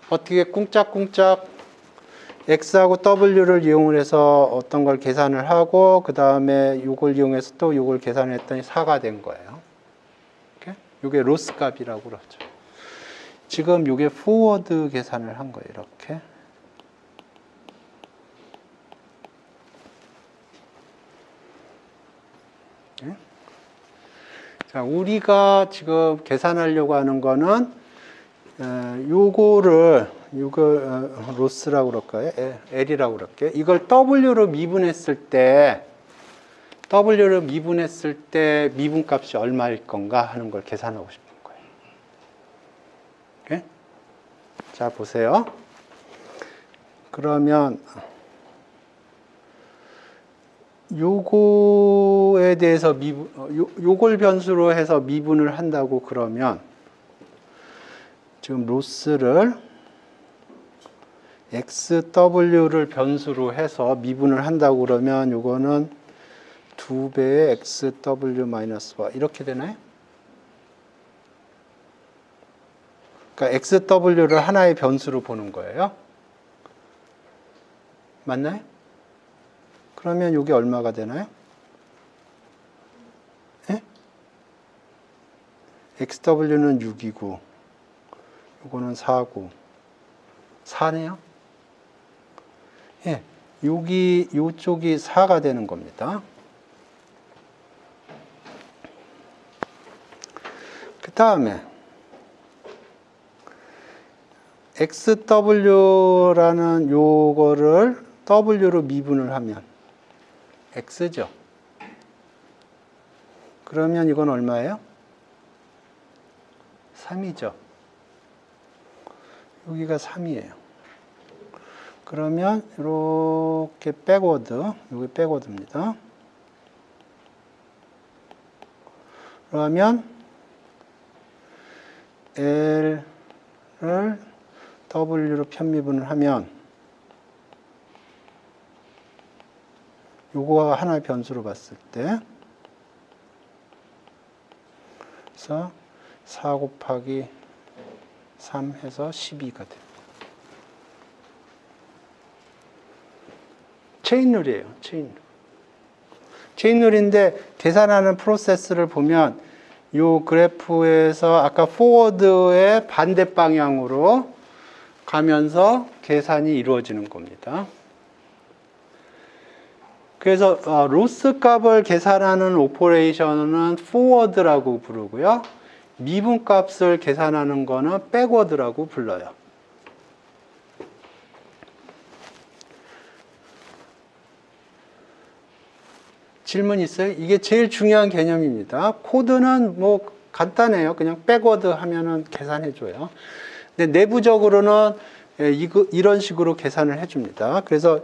어떻게 꿍짝꿍짝 x하고 w를 이용을 해서 어떤 걸 계산을 하고 그 다음에 이걸 이용해서 또 이걸 계산을 했더니 4가 된 거예요. 이게 로스 값이라고 그러죠. 지금 이게 포워드 계산을 한 거예요. 이렇게. 자, 우리가 지금 계산하려고 하는 거는 요거 로스라고 그럴까요? L이라고 그럴게요. 이걸 W로 미분했을 때 미분값이 얼마일 건가 하는 걸 계산하고 싶은 거예요. 오케이? 자, 보세요. 그러면 요거에 대해서 요걸 변수로 해서 미분을 한다고 그러면 지금 로스를 XW를 변수로 해서 미분을 한다고 그러면 요거는 2배의 XW-Y 이렇게 되나요? 그러니까 XW를 하나의 변수로 보는 거예요. 맞나요? 그러면 이게 얼마가 되나요? 예? XW는 6이고 요거는 4고 4네요? 예. 요쪽이 4가 되는 겁니다. 그 다음에 XW라는 요거를 W로 미분을 하면 X죠. 그러면 이건 얼마예요? 3이죠. 여기가 3이에요. 그러면 이렇게 백워드, 여기 백워드입니다. 그러면 L을 W로 편미분을 하면 요거가 하나의 변수로 봤을 때 그래서 4 곱하기 3 해서 12가 됩니다. 체인룰이에요. 체인룰인데 계산하는 프로세스를 보면 요 그래프에서 아까 포워드의 반대 방향으로 가면서 계산이 이루어지는 겁니다. 그래서 로스 값을 계산하는 오퍼레이션은 포워드라고 부르고요. 미분 값을 계산하는 거는 백워드라고 불러요. 질문 있어요? 이게 제일 중요한 개념입니다. 코드는 뭐 간단해요. 그냥 백워드 하면은 계산해줘요. 근데 내부적으로는 이런 식으로 계산을 해줍니다. 그래서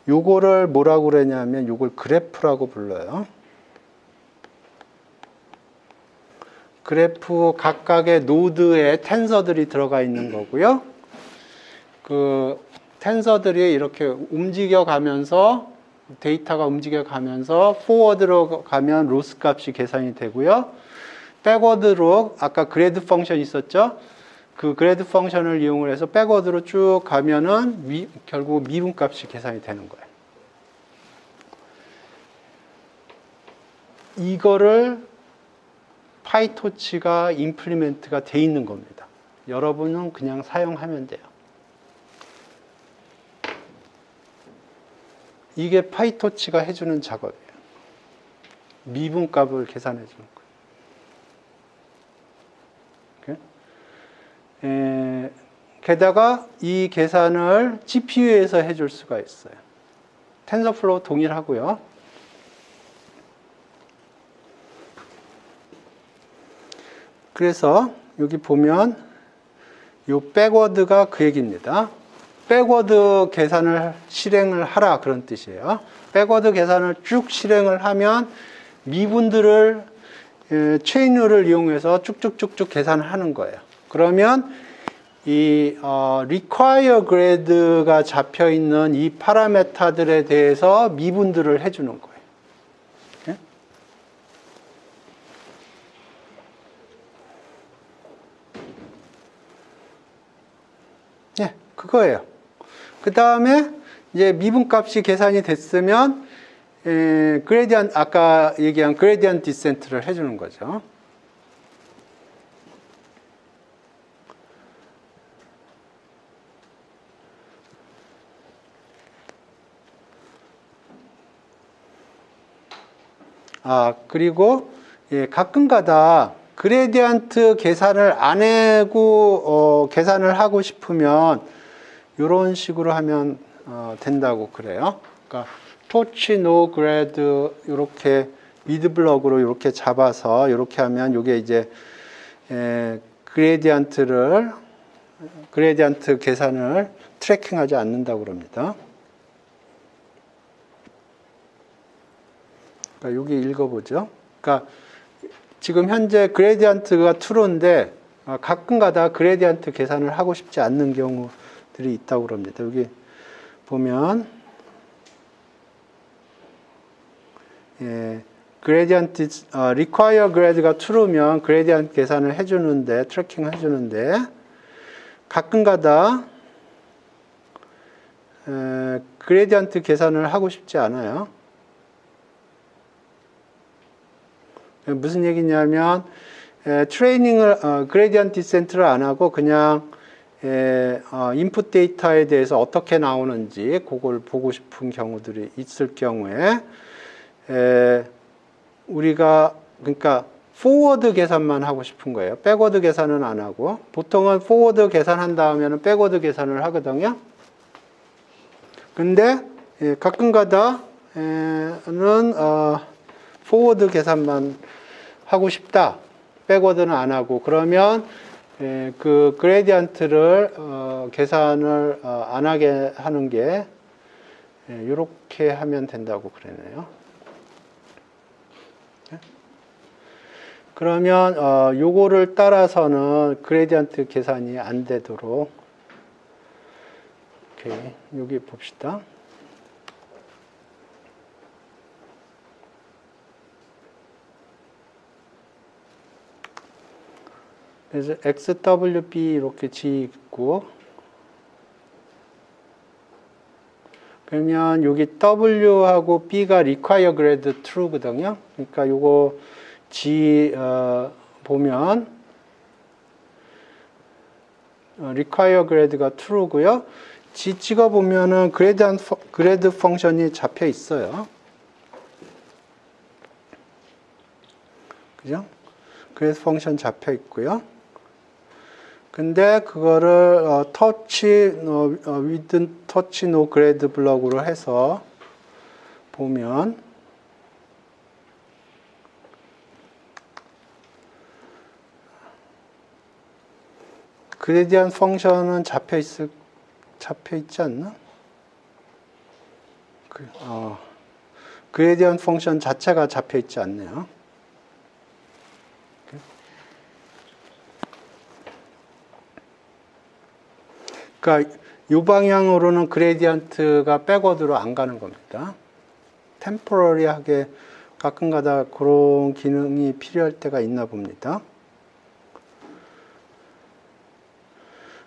요거를 뭐라고 그러냐면 요걸 그래프라고 불러요. 그래프 각각의 노드에 텐서들이 들어가 있는 거고요. 그 텐서들이 이렇게 움직여 가면서 데이터가 움직여 가면서 포워드로 가면 로스 값이 계산이 되고요. 백워드로 아까 그래드 펑션 있었죠? 그 그래드 펑션을 이용을 해서 백워드로 쭉 가면은 결국 미분 값이 계산이 되는 거예요. 이거를 파이토치가 임플리멘트가 돼 있는 겁니다. 여러분은 그냥 사용하면 돼요. 이게 파이토치가 해주는 작업이에요. 미분값을 계산해 주는 거예요. 게다가 이 계산을 GPU에서 해줄 수가 있어요. 텐서플로우 동일하고요. 그래서 여기 보면 이 백워드가 그 얘기입니다. 백워드 계산을 실행을 하라 그런 뜻이에요. 백워드 계산을 쭉 실행을 하면 미분들을 체인룰을 이용해서 쭉쭉쭉쭉 계산을 하는 거예요. 그러면 이 require grade가 잡혀 있는 이 파라메타들에 대해서 미분들을 해주는 거예요. 네, 그거예요. 그 다음에 이제 미분값이 계산이 됐으면 그레디언트 아까 얘기한 그레디언트 디센트를 해주는 거죠. 그리고 가끔가다 그레디언트 계산을 안 하고 계산을 하고 싶으면 이런 식으로 하면 된다고 그래요. 그러니까 토치 노 그레드 이렇게 미드 블럭으로 이렇게 잡아서 이렇게 하면 이게 이제 그레디언트 계산을 트래킹하지 않는다고 그럽니다. 그러니까 여기 읽어보죠. 그러니까 지금 현재 그레디언트가 true인데 가끔가다 그레디언트 계산을 하고 싶지 않는 경우들이 있다고 그럽니다. 여기 보면 그레디언트 require grade가 true면 그레디언트 계산을 해주는데 트래킹 해주는데 가끔가다 그레디언트 계산을 하고 싶지 않아요. 무슨 얘기냐면 트레이닝을 그레디언트 디센트를 안 하고 그냥 인풋 데이터에 대해서 어떻게 나오는지 그걸 보고 싶은 경우들이 있을 경우에 우리가 그러니까 포워드 계산만 하고 싶은 거예요. 백워드 계산은 안 하고 보통은 포워드 계산한 다음에는 백워드 계산을 하거든요. 근데 가끔가다는 포워드 계산만 하고 싶다. 백워드는 안 하고 그러면 그 그레디언트를 계산을 안 하게 하는 게 이렇게 하면 된다고 그러네요. 그러면 요거를 따라서는 그레디언트 계산이 안 되도록 여기 봅시다. 그래서 XWB 이렇게 짓고 그러면 여기 W하고 B가 require grade true거든요. 그러니까 요거 G 보면 require grade가 true고요. G 찍어 보면은 grade 펑션이 잡혀 있어요. 그죠? grade 펑션 잡혀 있고요. 근데 그거를 with touch no grade 블럭으로 해서 보면 그레디언트 펑션은 잡혀 있지 않나? 그레디언트 펑션 자체가 잡혀 있지 않네요. 그러니까 이 방향으로는 그레디언트가 백워드로 안 가는 겁니다. 템포러리하게 가끔가다 그런 기능이 필요할 때가 있나 봅니다.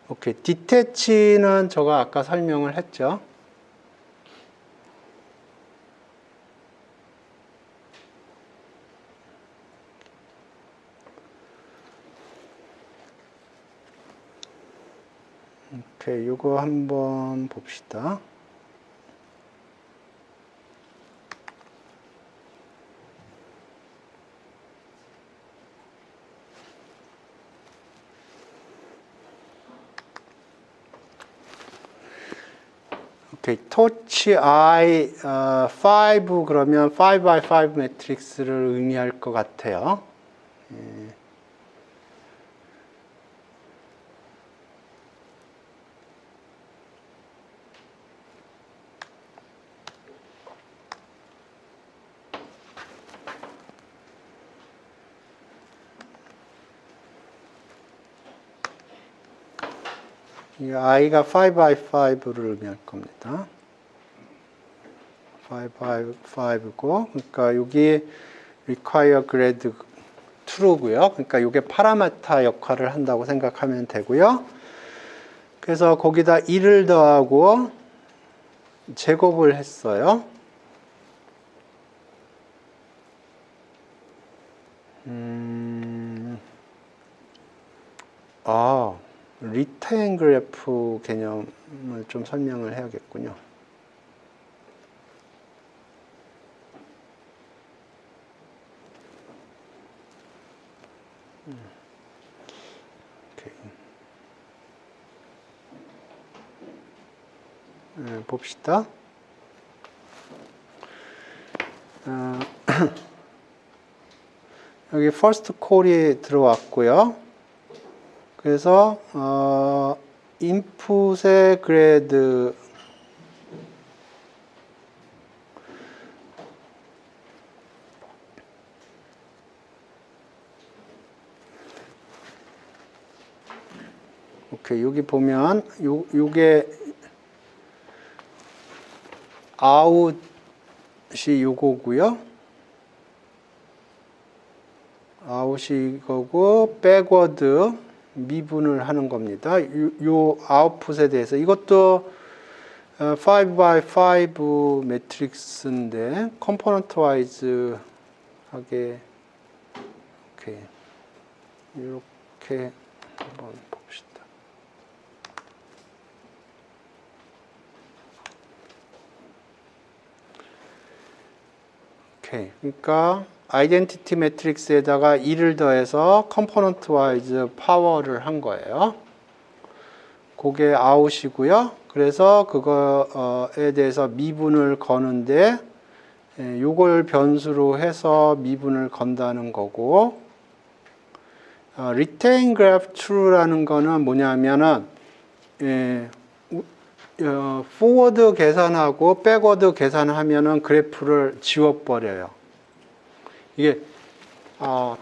오케이, 디태치는 제가 아까 설명을 했죠. 오케이, 이거 한번 봅시다. 오케이, 토치 I 5 그러면 5x5 매트릭스를 의미할 것 같아요. 이 i가 5x5를 의미할 겁니다. 5x5고, 그러니까 여기 require grade true고요. 그러니까 이게 파라메타 역할을 한다고 생각하면 되고요. 그래서 거기다 1을 더하고 제곱을 했어요. 리테인 그래프 개념을 좀 설명을 해야겠군요. 봅시다. 여기 first call이 들어왔고요. 그래서 인풋의 그레이드 오케이, 여기 보면 요게 아웃이 요거고요. 아웃이 이거고 백워드 미분을 하는 겁니다. 요 아웃풋에 대해서 이것도 5x5 매트릭스인데 컴포넌트 와이즈 하게 오케이, 이렇게 한번 봅시다. 오케이, 그러니까 아이덴티티 매트릭스에다가 2를 더해서 컴포넌트 와이즈 파워를 한 거예요. 그게 아웃이고요. 그래서 그거에 대해서 미분을 거는데 요걸 변수로 해서 미분을 건다는 거고, retain graph true라는 거는 뭐냐면은 forward 계산하고 backward 계산하면은 그래프를 지워버려요. 이게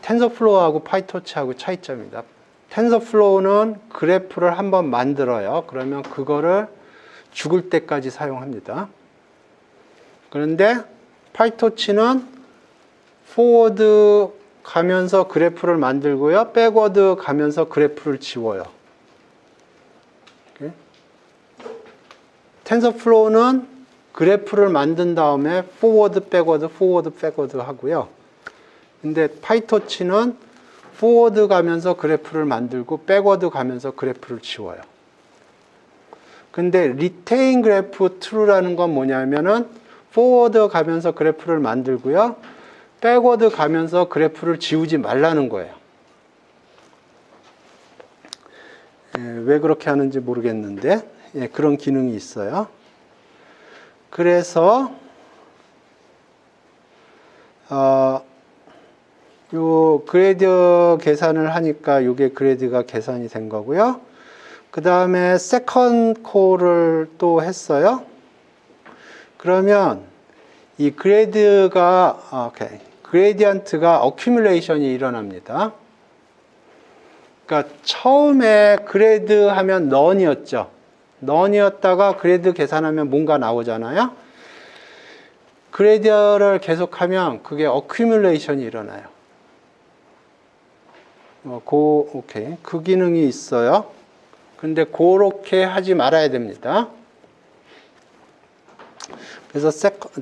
텐서플로우하고 파이토치하고 차이점입니다. 텐서플로우는 그래프를 한번 만들어요. 그러면 그거를 죽을 때까지 사용합니다. 그런데 파이토치는 포워드 가면서 그래프를 만들고요. 백워드 가면서 그래프를 지워요. 텐서플로우는 그래프를 만든 다음에 포워드, 백워드 하고요. 근데 파이토치는 포워드 가면서 그래프를 만들고 백워드 가면서 그래프를 지워요. 근데 리테인 그래프 true라는 건 뭐냐면은 포워드 가면서 그래프를 만들고요. 백워드 가면서 그래프를 지우지 말라는 거예요. 왜 그렇게 하는지 모르겠는데 그런 기능이 있어요. 그래서 요 그레이드 계산을 하니까 요게 그레이드가 계산이 된 거고요. 그 다음에 세컨드 콜을 또 했어요. 그러면 이 그레이드가 그레디언트가 어큐뮬레이션이 일어납니다. 그러니까 처음에 그레이드 하면 넌이었죠. 넌이었다가 그레이드 계산하면 뭔가 나오잖아요. 그레디언트를 계속하면 그게 어큐뮬레이션이 일어나요. 오케이. 그 기능이 있어요. 근데 그렇게 하지 말아야 됩니다. 그래서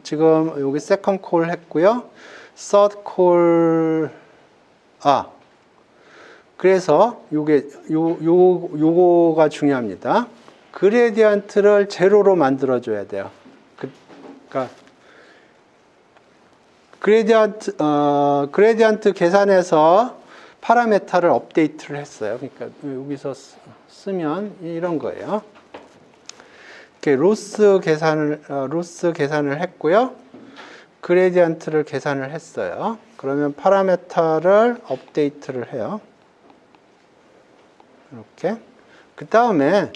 지금 여기 세컨 콜 했고요. 서드 콜, 그래서 요거가 중요합니다. 그레디언트를 제로로 만들어줘야 돼요. 그러니까 그레디언트 계산해서 파라메타를 업데이트를 했어요. 그러니까 여기서 쓰면 이런 거예요. 이렇게 로스 계산을 했고요. 그레디언트를 계산을 했어요. 그러면 파라메타를 업데이트를 해요. 이렇게. 그 다음에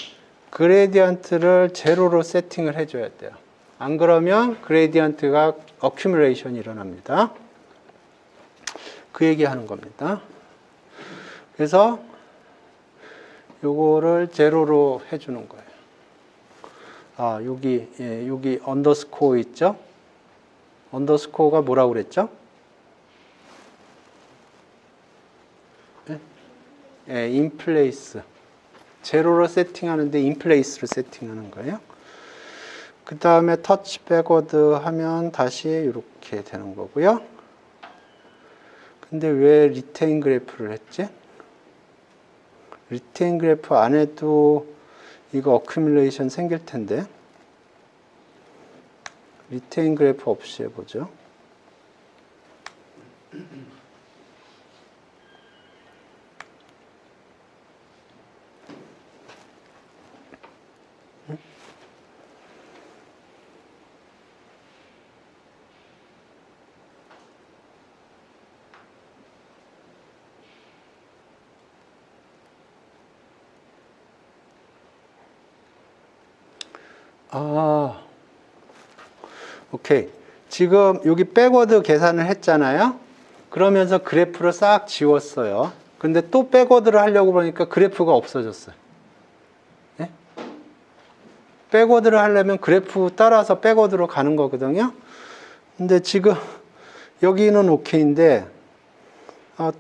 그레디언트를 제로로 세팅을 해줘야 돼요. 안 그러면 그레디언트가 어큐뮬레이션이 일어납니다. 그 얘기하는 겁니다. 그래서 요거를 제로로 해주는 거예요. 여기 언더스코어 있죠? 언더스코어가 뭐라고 그랬죠? 인플레이스. 제로로 세팅하는데 인플레이스로 세팅하는 거예요. 그 다음에 터치 백워드 하면 다시 이렇게 되는 거고요. 근데 왜 리테인 그래프를 했지? 리테인 그래프 안 해도 이거 어큐뮬레이션 생길 텐데. 리테인 그래프 없이 해보죠. 오케이. 지금 여기 백워드 계산을 했잖아요. 그러면서 그래프를 싹 지웠어요. 근데 또 백워드를 하려고 그러니까 그래프가 없어졌어요. 네? 백워드를 하려면 그래프 따라서 백워드로 가는 거거든요. 근데 지금 여기는 오케이인데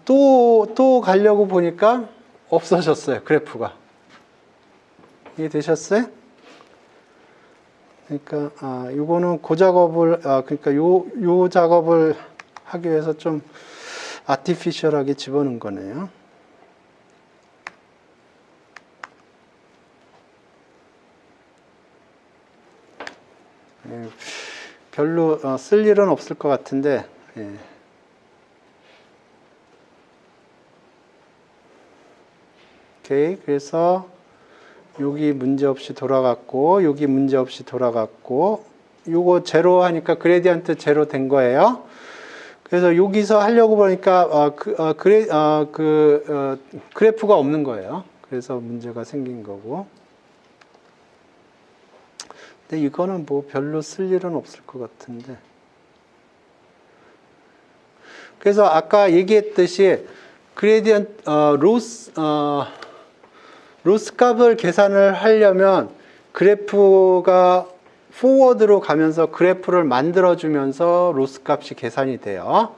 또 가려고 보니까 없어졌어요. 그래프가. 이해되셨어요? 그러니까 요거는 그 작업을 그러니까 요 작업을 하기 위해서 좀 아티피셜하게 집어넣은 거네요. 별로 쓸 일은 없을 것 같은데. 예. 오케이. 그래서 여기 문제없이 돌아갔고, 여기 문제없이 돌아갔고, 요거 제로 하니까 그레디언트 제로 된 거예요. 그래서 여기서 하려고 보니까 그래프가 없는 거예요. 그래서 문제가 생긴 거고. 근데 이거는 뭐 별로 쓸 일은 없을 것 같은데. 그래서 아까 얘기했듯이 그레디언트 로스 값을 계산을 하려면 그래프가 포워드로 가면서 그래프를 만들어주면서 로스 값이 계산이 돼요.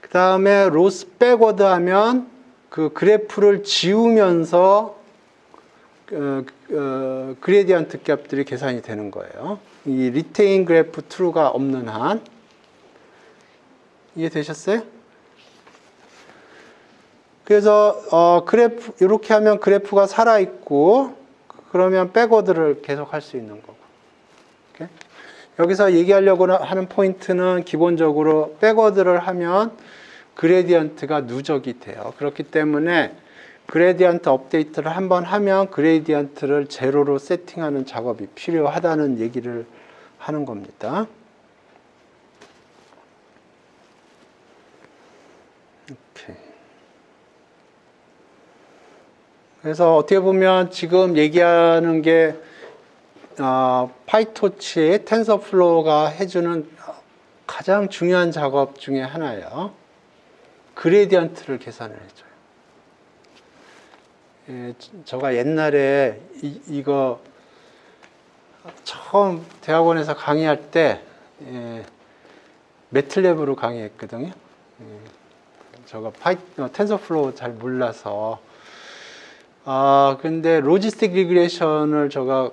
그 다음에 로스 백워드 하면 그 그래프를 지우면서 그레디언트 값들이 계산이 되는 거예요. 이 리테인 그래프 true가 없는 한. 이해되셨어요? 그래서 그래프 이렇게 하면 그래프가 살아 있고 그러면 백워드를 계속 할 수 있는 거고. 오케이? 여기서 얘기하려고 하는 포인트는 기본적으로 백워드를 하면 그레디언트가 누적이 돼요. 그렇기 때문에 그레디언트 업데이트를 한번 하면 그레디언트를 제로로 세팅하는 작업이 필요하다는 얘기를 하는 겁니다. 오케이. 그래서 어떻게 보면 지금 얘기하는 게 파이토치 텐서플로우가 해주는 가장 중요한 작업 중에 하나예요. 그레디언트를 계산을 해줘요. 제가 옛날에 이거 처음 대학원에서 강의할 때 매틀랩으로 강의했거든요. 제가 텐서플로우 잘 몰라서. 근데 로지스틱 리그레이션을 제가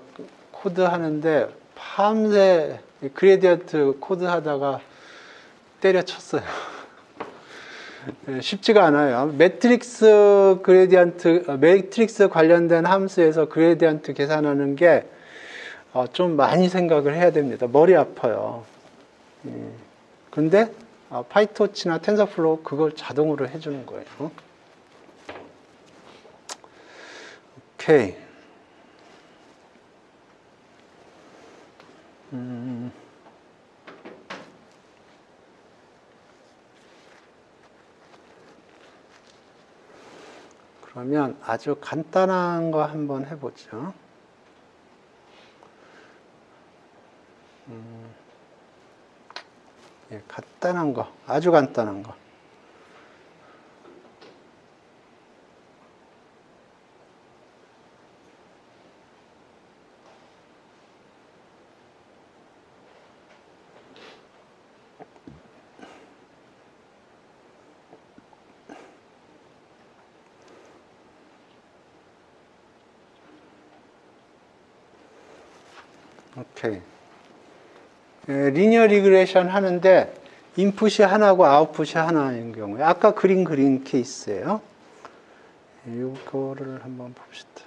코드하는데 밤새 그레디언트 코드하다가 때려쳤어요. 쉽지가 않아요. 매트릭스 관련된 함수에서 그레디언트 계산하는 게 좀 많이 생각을 해야 됩니다. 머리 아파요. 근데 파이토치나 텐서플로우 그걸 자동으로 해주는 거예요. 오케이. 그러면 아주 간단한 거 한번 해보죠. 예, 간단한 거, 아주 간단한 거. 오케이. 리니어 리그레이션 하는데 인풋이 하나고 아웃풋이 하나인 경우에 아까 그린 케이스예요. 이거를 한번 봅시다.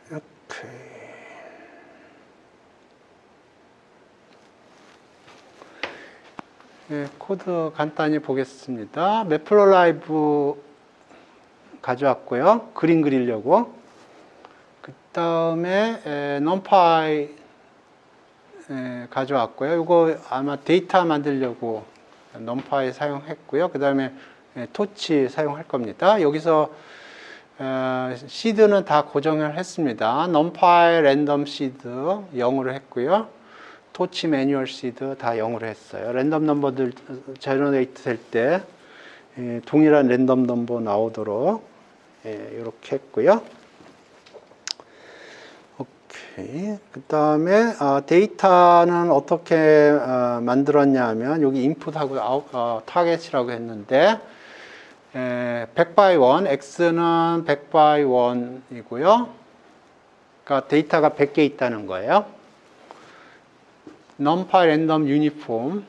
오케이. 네, 코드 간단히 보겠습니다. 매플로라이브 가져왔고요. 그림 그리려고. 그 다음에 numpy 가져왔고요. 이거 아마 데이터 만들려고 numpy 사용했고요. 그 다음에 토치 사용할 겁니다. 여기서 시드는 다 고정을 했습니다. numpy 랜덤 시드 0으로 했고요. 토치 매뉴얼 시드 다 0으로 했어요. 랜덤 넘버들 제너레이트 될 때 동일한 랜덤 넘버 나오도록 이렇게 했고요. 오케이. 그 다음에 데이터는 어떻게 만들었냐 하면 여기 인풋하고 타겟이라고 했는데 100 by 1, x는 100 by 1이고요. 그러니까 데이터가 100개 있다는 거예요. numpy 랜덤 유니폼,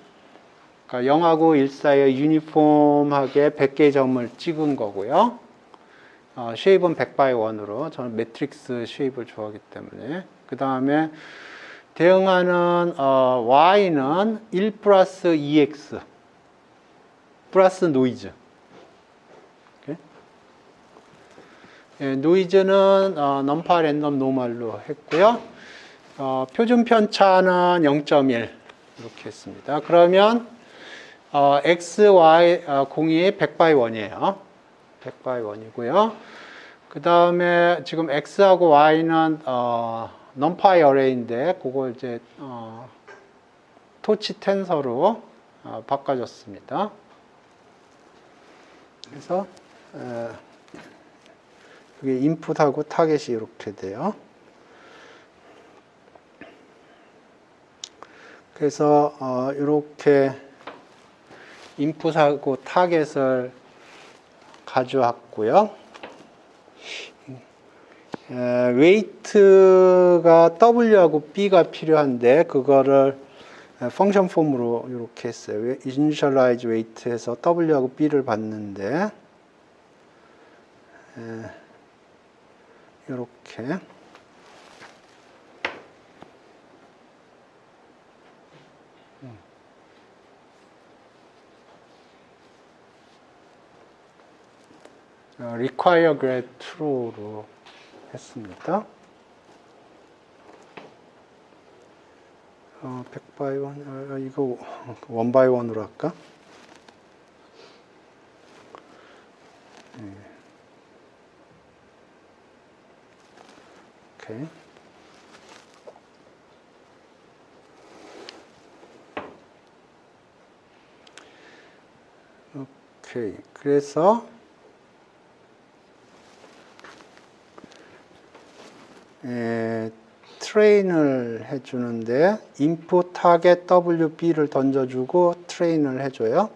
그러니까 0하고 1 사이에 유니폼하게 100개의 점을 찍은 거고요. 쉐입은 100 by 1으로 저는 매트릭스 쉐입을 좋아하기 때문에. 그 다음에 대응하는 y는 1 플러스 2x 플러스 노이즈. 노이즈는 numpy 랜덤 노멀로 했고요. 표준 편차는 0.1 이렇게 했습니다. 그러면 x, y, 공이 100 by 1이에요. 100 by 1이고요. 그 다음에 지금 x하고 y는 numpy 어레이인데 그걸 이제 토치 텐서로 바꿔줬습니다. 그래서 이게 인풋하고 타겟이 이렇게 돼요. 그래서 이렇게 인풋하고 타겟을 가져왔고요. 웨이트가 W하고 B가 필요한데 그거를 펑션 폼으로 이렇게 했어요. initialize weight에서 W하고 B를 받는데 이렇게 require grad true로 했습니다. 100 by 1, 이거 1 by 1으로 할까? 오케이. 오케이. 그래서 트레인을 해주는데 input target WB를 던져주고 트레인을 해줘요.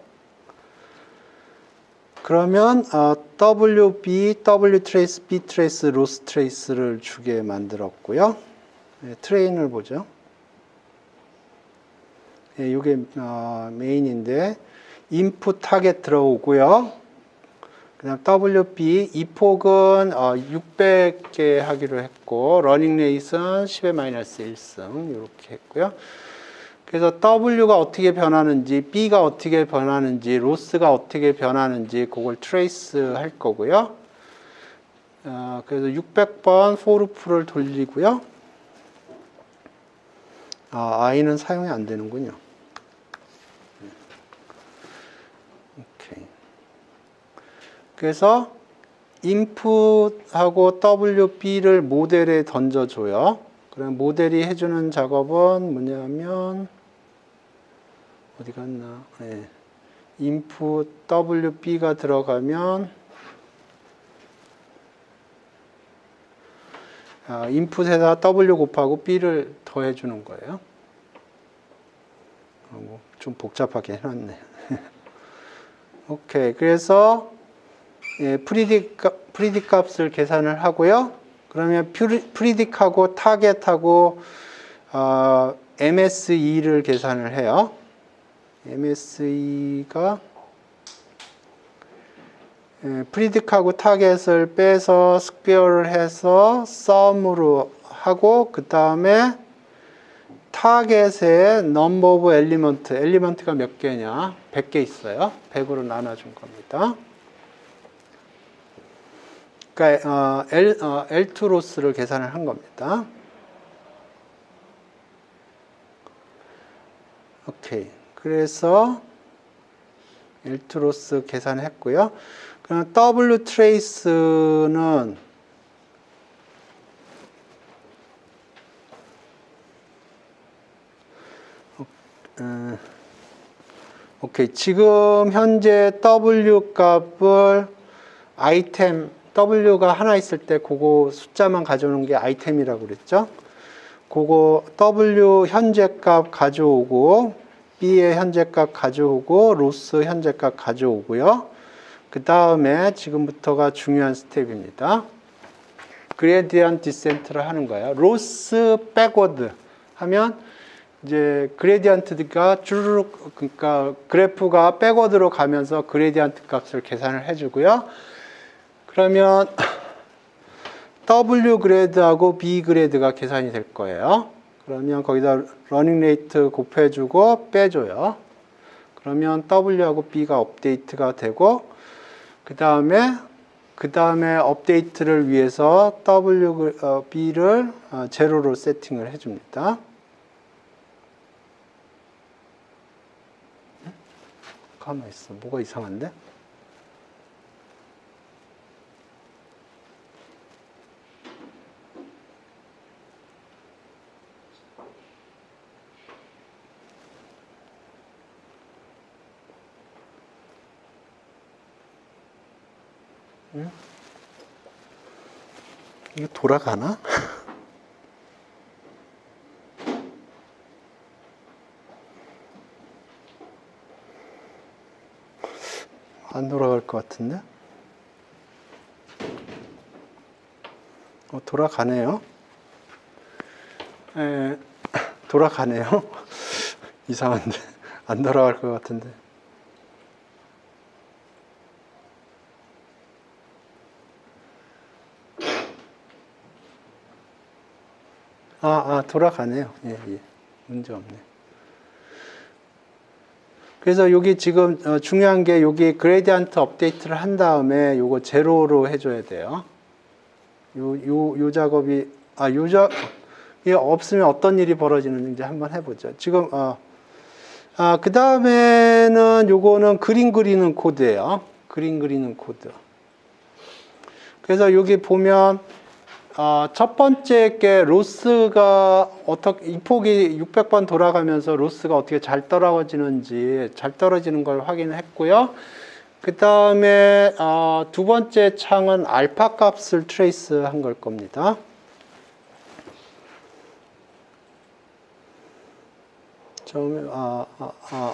그러면 WB, W 트레이스, B 트레이스, 로스 트레이스를 주게 만들었고요. 트레인을 보죠. 이게 메인인데 input 타겟 들어오고요. 그다음 WB 이 폭은 600개 하기로 했고 러닝 레이스는 10의 마이너스 1승 이렇게 했고요. 그래서 W가 어떻게 변하는지, B가 어떻게 변하는지, 로스가 어떻게 변하는지 그걸 트레이스 할 거고요. 그래서 600번 for loop를 돌리고요. I는 사용이 안 되는군요. 오케이. 그래서 input하고 WB를 모델에 던져줘요. 그럼 모델이 해주는 작업은 뭐냐면 어디 갔나? 네. input WB가 들어가면 input에다 W 곱하고 B를 더해 주는 거예요. 좀 복잡하게 해놨네. 오케이. 그래서 프리딕 값을 계산을 하고요. 그러면 프리딕하고 타겟하고 MSE를 계산을 해요. MSE가 프리딕하고 타겟을 빼서 스퀘어를 해서 썸으로 하고 그 다음에 타겟의 넘버 오브 엘리먼트가 몇 개냐? 100개 있어요. 100으로 나눠준 겁니다. 그러니까 L2 로스를 계산을 한 겁니다. 오케이. 그래서 L2 로스 계산했고요. 그럼 W 트레이스는 오케이. 지금 현재 W 값을 아이템 W가 하나 있을 때 그거 숫자만 가져오는 게 아이템이라고 그랬죠. 그거 W 현재 값 가져오고 B의 현재 값 가져오고 로스 현재 값 가져오고요. 그 다음에 지금부터가 중요한 스텝입니다. 그레디언트 디센트를 하는 거예요. 로스 백워드 하면 이제 그레디언트가 주르륵 그러니까 그래프가 백워드로 가면서 그레디언트 값을 계산을 해주고요. 그러면 W 그레드하고 B 그레드가 계산이 될 거예요. 그러면 거기다 러닝 레이트 곱해주고 빼줘요. 그러면 W하고 B가 업데이트가 되고 그 다음에 업데이트를 위해서 B를 제로로 세팅을 해줍니다. 가만히 있어. 뭐가 이상한데? 응? 이거 돌아가나? 안 돌아갈 것 같은데? 돌아가네요. 돌아가네요. 이상한데. 안 돌아갈 것 같은데. 돌아가네요. 예. 문제 없네. 그래서 여기 지금 중요한 게 여기 그레디언트 업데이트를 한 다음에 요거 제로로 해줘야 돼요. 요 작업이, 이게 없으면 어떤 일이 벌어지는지 한번 해보죠. 지금, 그 다음에는 요거는 그림 그리는 코드예요. 그림 그리는 코드. 그래서 여기 보면, 첫 번째 게 로스가 이 폭이 600번 돌아가면서 로스가 어떻게 잘 떨어지는지 잘 떨어지는 걸 확인했고요. 그 다음에 두 번째 창은 알파 값을 트레이스 한 걸 겁니다. 처음에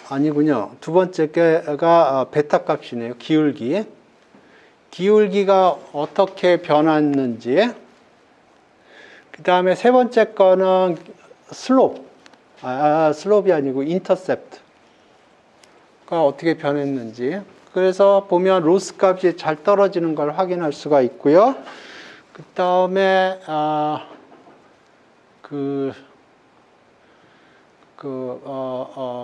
아니군요. 두 번째가 베타 값이네요. 기울기. 기울기가 어떻게 변했는지. 그 다음에 세 번째 거는 슬롭. 슬롭이 아니고 인터셉트가 어떻게 변했는지. 그래서 보면 로스 값이 잘 떨어지는 걸 확인할 수가 있고요. 그 다음에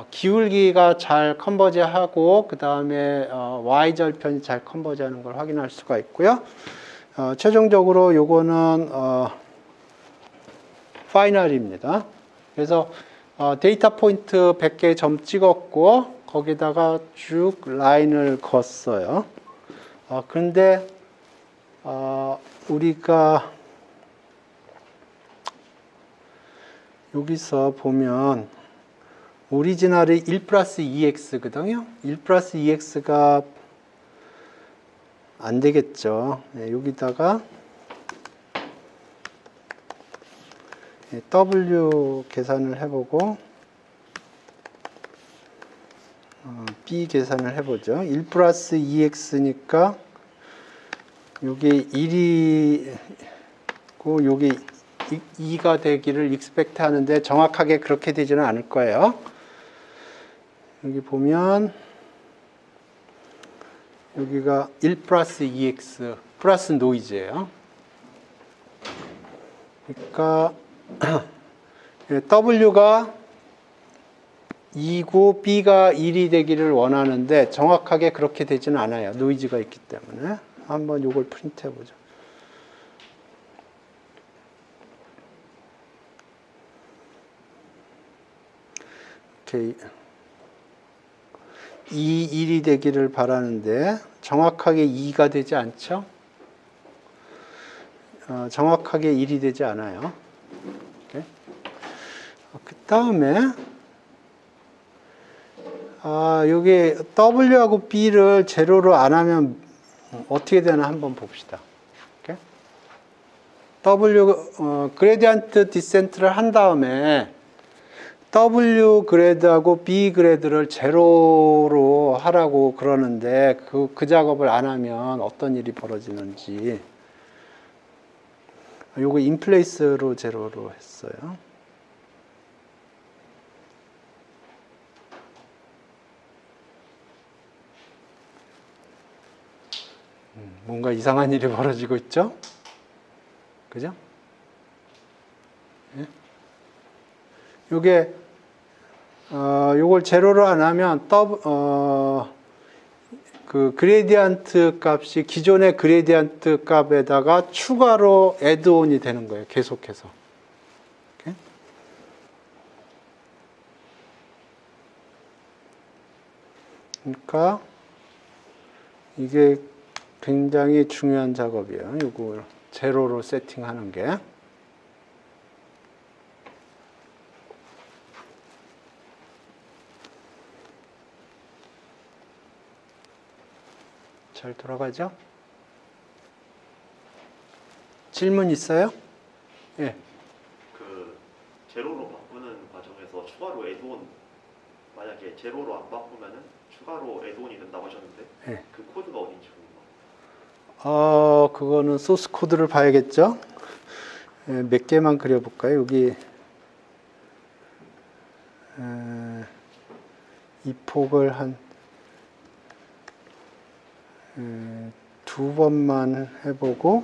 기울기가 잘 컨버지하고 그 다음에 y절편이 잘 컨버지하는 걸 확인할 수가 있고요. 최종적으로 요거는 파이널입니다. 그래서 데이터 포인트 100개 점 찍었고 거기다가 쭉 라인을 그었어요. 그런데 우리가 여기서 보면 오리지널이 1 플러스 2x거든요. 1 플러스 2x가 안 되겠죠. 네, 여기다가 W 계산을 해보고 B 계산을 해보죠. 1 플러스 2x니까 요게 1이고 요게 2가 되기를 익스펙트 하는데 정확하게 그렇게 되지는 않을 거예요. 여기 보면 여기가 1 플러스 2x 플러스 노이즈예요. 그러니까 W가 2고 B가 1이 되기를 원하는데 정확하게 그렇게 되지는 않아요. 노이즈가 있기 때문에. 한번 이걸 프린트 해보죠. 오케이. 1이 되기를 바라는데 정확하게 2가 되지 않죠? 정확하게 1이 되지 않아요. 그 다음에 여기 W하고 B를 제로로 안 하면 어떻게 되나 한번 봅시다. 오케이? W 그레디언트 디센트를 한 다음에 W 그레드하고 B 그레드를 제로로 하라고 그러는데 그 작업을 안 하면 어떤 일이 벌어지는지. 요거 인플레이스로 제로로 했어요. 뭔가 이상한 일이 벌어지고 있죠? 그죠? 예? 요게 요걸 제로로 안 하면 그 그레디언트 값이 기존의 그레디언트 값에다가 추가로 애드온이 되는 거예요. 계속해서. 오케이? 그러니까 이게 굉장히 중요한 작업이에요. 요거 제로로 세팅하는 게. 잘 돌아가죠? 질문 있어요? 예. 그 제로로 바꾸는 과정에서 추가로 애드온 만약에 제로로 안 바꾸면은 추가로 애드온이 된다고 하셨는데 예. 그 코드가 어딘지 궁금해요. 그거는 소스 코드를 봐야겠죠? 예, 몇 개만 그려볼까요? 여기 이 폭을 한 두 번만 해보고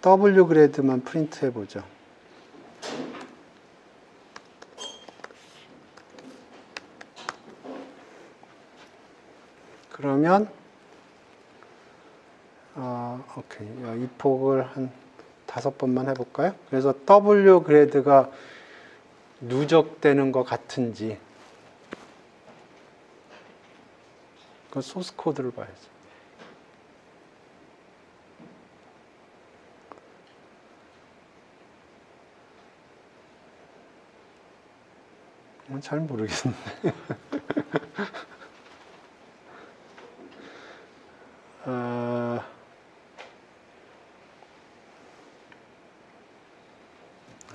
W 그래드만 프린트 해보죠. 그러면 오케이. 이 폭을 한 5번만 해볼까요? 그래서 W 그래드가 누적되는 것 같은지 그 소스 코드를 봐야죠. 잘 모르겠는데.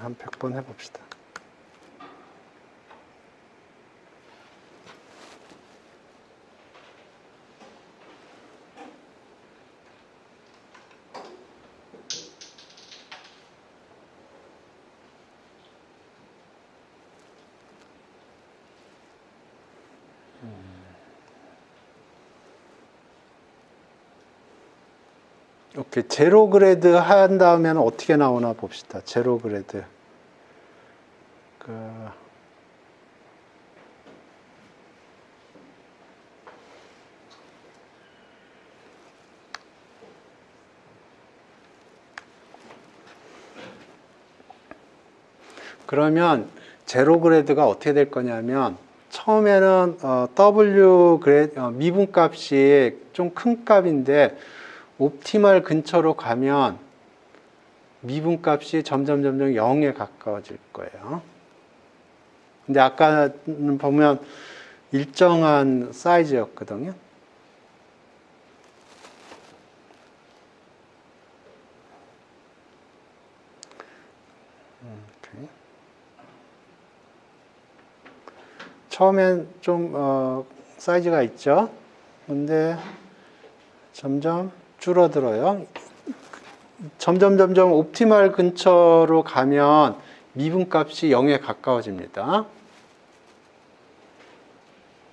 한 100번 해봅시다. 오케이. 제로 그레이드 한 다음에는 어떻게 나오나 봅시다. 제로 그레이드. 그러면 제로 그레이드가 어떻게 될 거냐면 처음에는 W 그레이드 미분 값이 좀 큰 값인데 옵티멀 근처로 가면 미분 값이 점점 0에 가까워질 거예요. 근데 아까는 보면 일정한 사이즈였거든요. 오케이. 처음엔 좀 사이즈가 있죠. 근데 점점 줄어들어요. 점점 옵티멀 근처로 가면 미분 값이 0에 가까워집니다.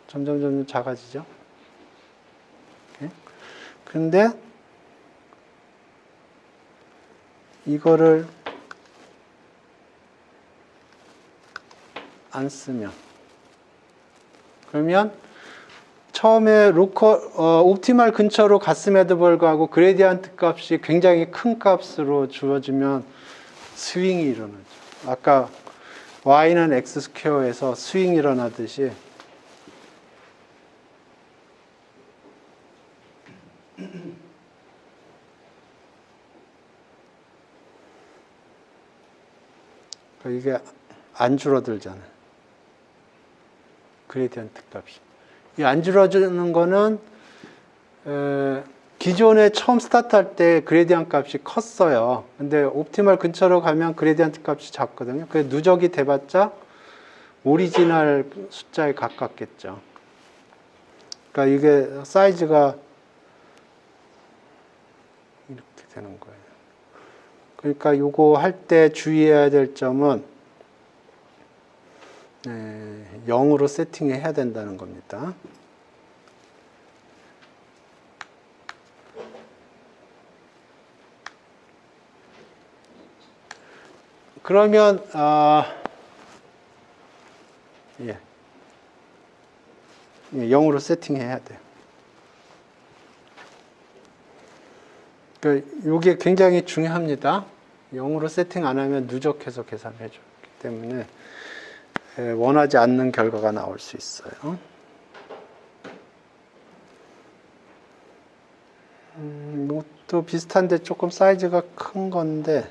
점점 작아지죠. 그런데 이거를 안 쓰면 그러면 처음에 옵티멀 근처로 갔음에도 불구하고 그레디언트 값이 굉장히 큰 값으로 주어지면 스윙이 일어나죠. 아까 y는 x 스퀘어에서 스윙이 일어나듯이 이게 안 줄어들잖아요. 그레디언트 값이. 이 안 줄어드는 거는 기존에 처음 스타트할 때 그레디언트 값이 컸어요. 근데 옵티멀 근처로 가면 그레디언트 값이 작거든요. 그래서 누적이 돼봤자 오리지널 숫자에 가깝겠죠. 그러니까 이게 사이즈가 이렇게 되는 거예요. 그러니까 요거 할 때 주의해야 될 점은 0으로 세팅해야 된다는 겁니다. 그러면 0으로 세팅해야 돼요. 그러니까 이게 굉장히 중요합니다. 0으로 세팅 안 하면 누적해서 계산해 주기 때문에 원하지 않는 결과가 나올 수 있어요. 이것도 비슷한데 조금 사이즈가 큰 건데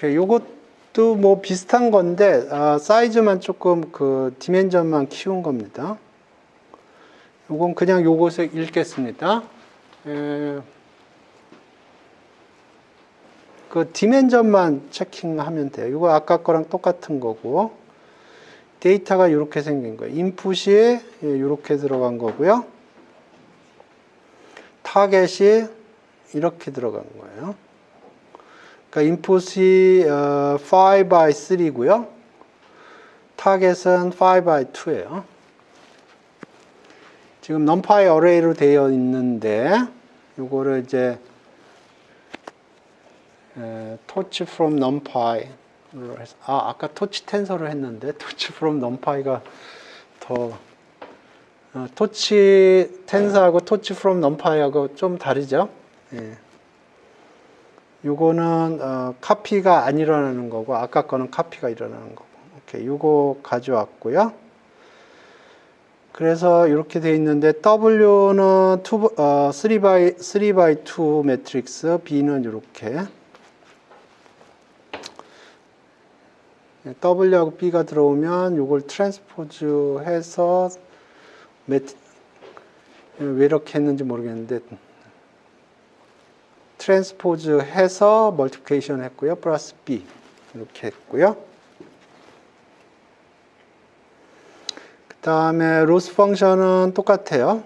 요것도 뭐 비슷한 건데 사이즈만 조금 그 디멘전만 키운 겁니다. 요건 그냥 요것을 읽겠습니다. 그 디멘전만 체킹하면 돼요. 이거 아까 거랑 똑같은 거고 데이터가 이렇게 생긴 거예요. 인풋이 이렇게 들어간 거고요. 타겟이 이렇게 들어간 거예요. 그러니까 인풋이 5 by 3고요. 타겟은 5 by 2예요. 지금 numpy 어레이로 되어 있는데 이거를 이제 torch from numpy 해서 아까 torch 텐서를 했는데 torch from numpy가 더 torch 텐서하고 torch from numpy하고 좀 다르죠. 요거는 카피가 안 일어나는 거고 아까 거는 카피가 일어나는 거고. 오케이, 요거 가져왔고요. 그래서 이렇게 되어 있는데 W는 3 by 2 매트릭스, B는 이렇게 W하고 B가 들어오면 이걸 트랜스포즈 해서 왜 이렇게 했는지 모르겠는데 트랜스포즈 해서 멀티플리케이션 했고요. 플러스 B 이렇게 했고요. 그 다음에 로스 펑션은 똑같아요.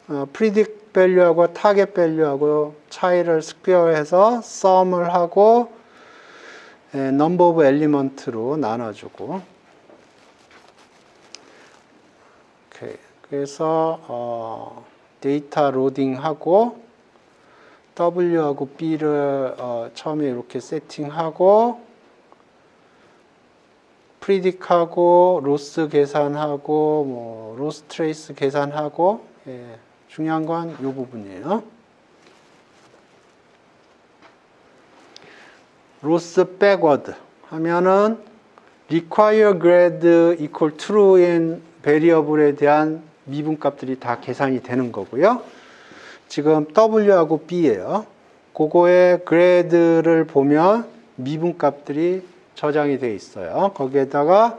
프리딕 밸류하고 타겟 밸류하고 차이를 스퀘어해서 썸을 하고 넘버 오브 엘리먼트로 나눠주고. 오케이. 그래서 데이터 로딩하고 W하고 B를 처음에 이렇게 세팅하고 프리딕하고 로스 계산하고 뭐 로스 트레이스 계산하고 중요한 건 이 부분이에요. 로스 백워드 하면은 require grade equal true인 베리어블에 대한 미분값들이 다 계산이 되는 거고요. 지금 W하고 B예요. 그거의 grade를 보면 미분값들이 저장이 되어 있어요. 거기에다가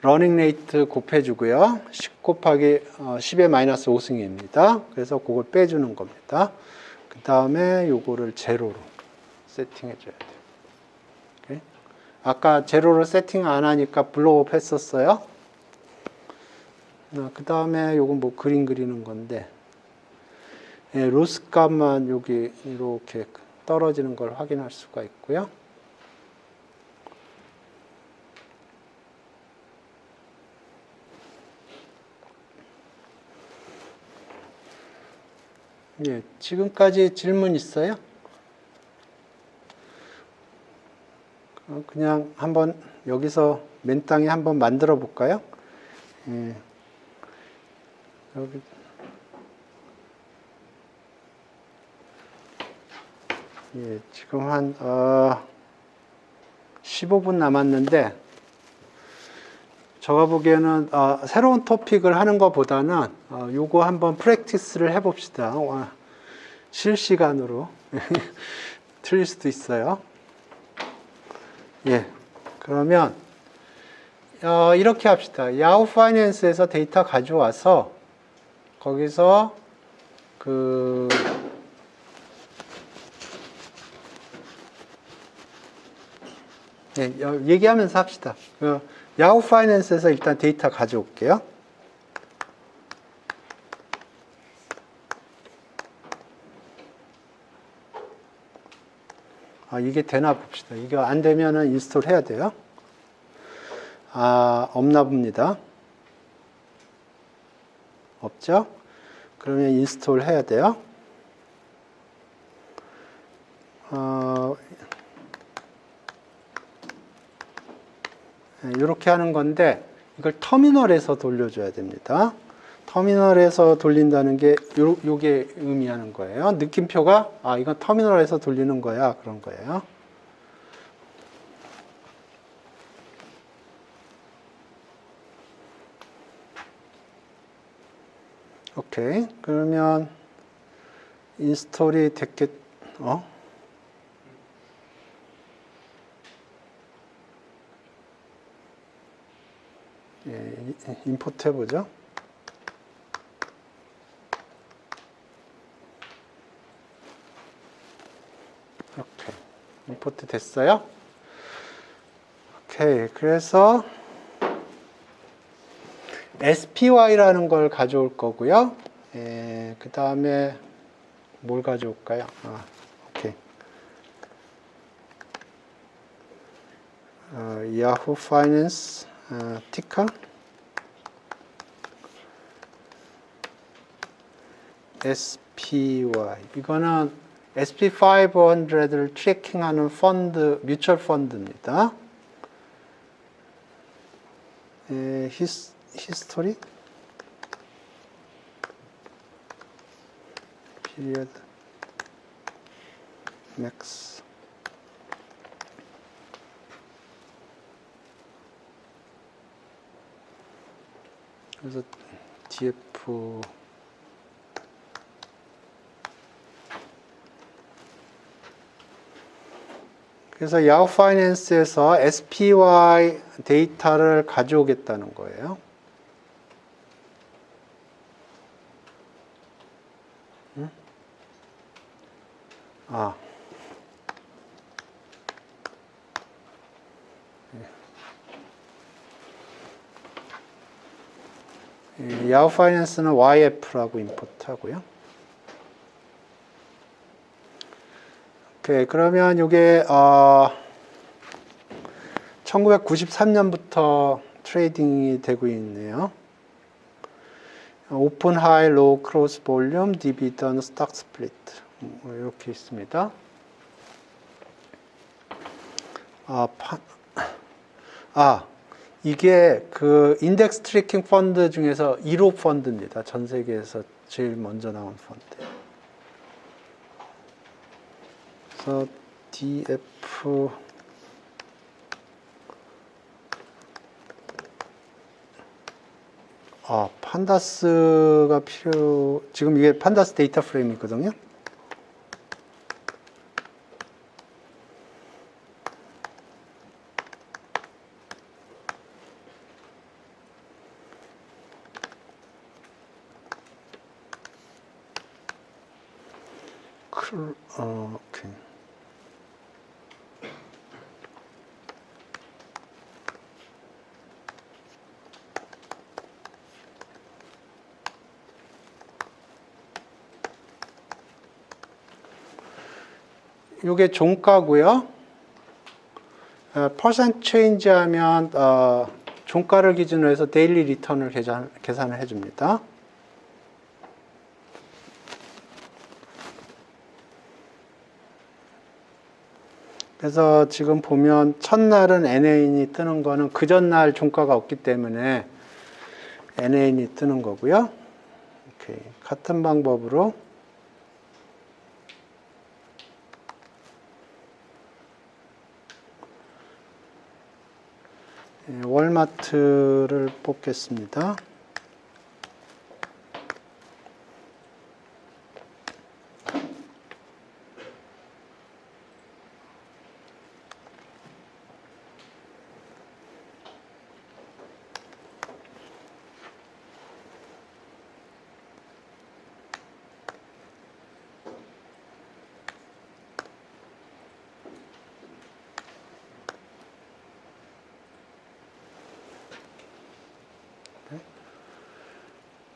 러닝 레이트 곱해주고요. 10 곱하기 10의 마이너스 5승입니다. 그래서 그걸 빼주는 겁니다. 그 다음에 요거를 제로로 세팅해줘야 돼요. 오케이? 아까 제로로 세팅 안 하니까 블로우업 했었어요. 그 다음에 요건 뭐 그림 그리는 건데 로스 값만 여기 이렇게 떨어지는 걸 확인할 수가 있고요. 예, 지금까지 질문 있어요? 그냥 한번 여기서 맨땅에 한번 만들어 볼까요? 예, 여기 예, 지금 한 15분 남았는데 제가 보기에는 새로운 토픽을 하는 것보다는 요거 한번 프랙티스를 해봅시다. 실시간으로 틀릴 수도 있어요. 예, 그러면 이렇게 합시다. 야후 파이낸스에서 데이터 가져와서 거기서 예, 얘기하면서 합시다. 야후 파이낸스에서 일단 데이터 가져올게요. 이게 되나 봅시다. 이거 안 되면은 인스톨 해야 돼요. 없나 봅니다. 없죠? 그러면 인스톨 해야 돼요. 이렇게 하는 건데 이걸 터미널에서 돌려줘야 됩니다. 터미널에서 돌린다는 게 요게 의미하는 거예요. 느낌표가 이건 터미널에서 돌리는 거야 그런 거예요. 오케이. 그러면 인스톨이 됐겠 예, 임포트 해보죠. 이렇게 임포트 됐어요. 오케이. 그래서 SPY라는 걸 가져올 거고요. 그 다음에 뭘 가져올까요? 오케이. 야후 파이낸스 티커 SPY 이거는 SP500를 트래킹하는 펀드, 뮤추얼 펀드입니다. 히스토리 period max 그래서 DF 그래서 야후 파이낸스에서 SPY 데이터를 가져오겠다는 거예요. 아, 야후 파이낸스는 YF라고 임포트하고요. 오케이, 그러면 이게 1993년부터 트레이딩이 되고 있네요. 오픈 하이 로우 크로스 볼륨 디비던 스탁 스플리트 이렇게 있습니다. 이게 그 인덱스 트래킹 펀드 중에서 1호 펀드입니다. 전 세계에서 제일 먼저 나온 펀드. 그래서 DF 판다스가 지금 이게 판다스 데이터 프레임이거든요. 오케이. 이게 종가고요. 퍼센트 체인지 하면 종가를 기준으로 해서 데일리 리턴을 계산을 해줍니다. 그래서 지금 보면 첫날은 NAN이 뜨는 거는 그 전날 종가가 없기 때문에 NAN이 뜨는 거고요. 오케이. 같은 방법으로 월마트를 뽑겠습니다.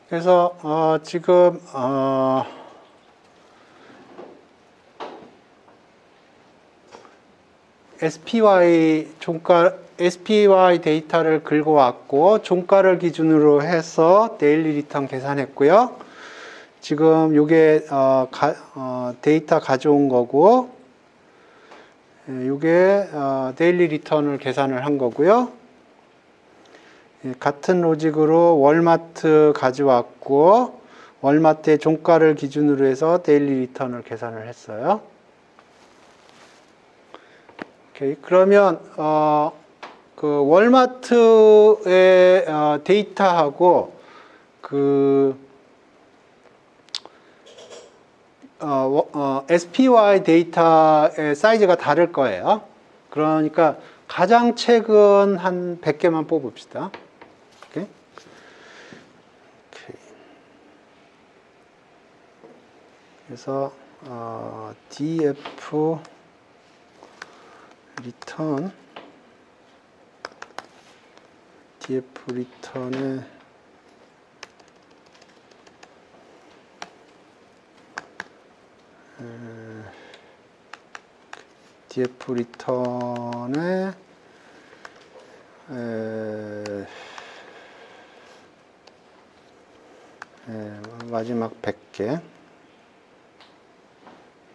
그래서 지금 SPY 데이터를 긁어왔고 종가를 기준으로 해서 데일리 리턴 계산했고요. 지금 이게 데이터 가져온 거고, 이게 데일리 리턴을 계산을 한 거고요. 같은 로직으로 월마트 가져왔고 월마트의 종가를 기준으로 해서 데일리 리턴을 계산을 했어요. 오케이. 그러면 그 월마트의 데이터하고 그 SPY 데이터의 사이즈가 다를 거예요. 그러니까 가장 최근 한 100개만 뽑읍시다. 오케이. 오케이. 그래서 DF 리턴 DF 리턴에 DF 리턴에 마지막 100개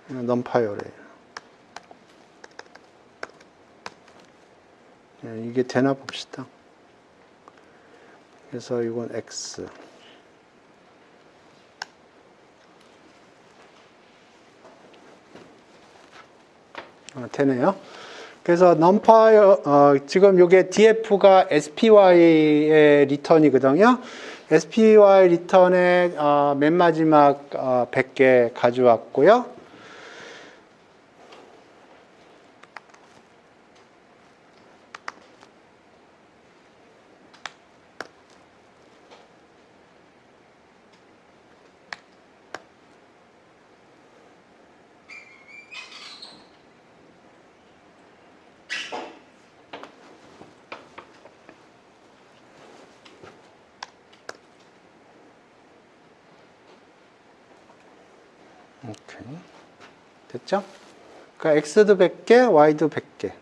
넘파열이에요. 이게 되나 봅시다. 그래서 이건 X. 되네요. 그래서 지금 이게 DF가 SPY의 리턴이거든요. SPY 리턴의 맨 마지막 100개 가져왔고요. 오케이. 됐죠? 그러니까 x도 100개, y도 100개.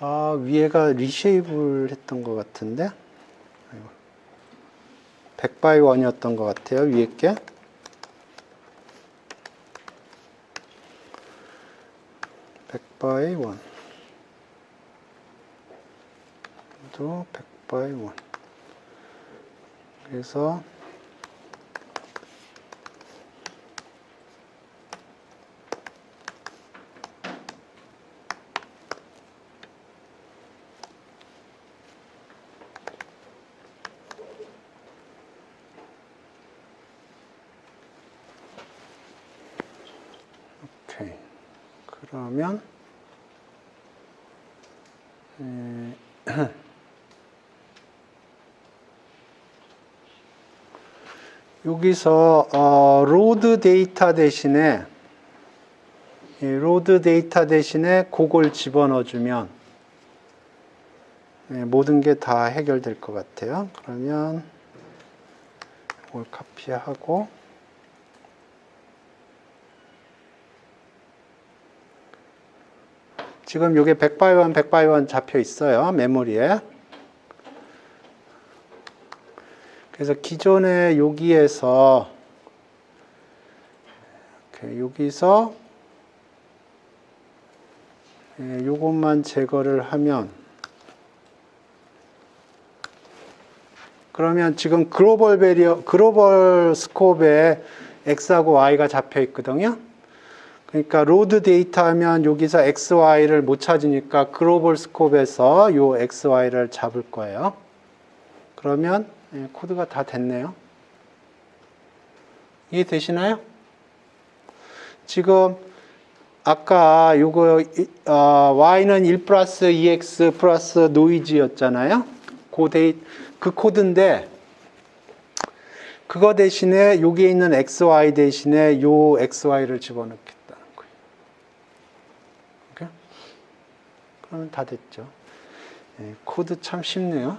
아, 위에가 리쉐이블 했던 것 같은데? 100 by 1이었던 것 같아요, 위에 게. by 1. 또 100 by 1. 그래서 오케이. 그러면 여기서 로드 데이터 대신에 그걸 집어넣어주면 모든 게 다 해결될 것 같아요. 그러면 이걸 카피하고 지금 이게 100 by 1, 100 by 1 잡혀 있어요. 메모리에. 그래서 기존에 여기에서 여기서 요것만 제거를 하면 그러면 지금 글로벌 스코프에 X하고 Y가 잡혀 있거든요. 그러니까 로드 데이터 하면 여기서 X, Y를 못 찾으니까 글로벌 스코프에서 요 X, Y를 잡을 거예요. 그러면 코드가 다 됐네요. 이해되시나요? 지금 아까 요거 Y는 1 플러스 EX 플러스 노이즈였잖아요. 그 코드인데 그거 대신에 여기에 있는 XY 대신에 요 XY를 집어넣겠다는 거예요. 오케이? 그러면 다 됐죠. 코드 참 쉽네요.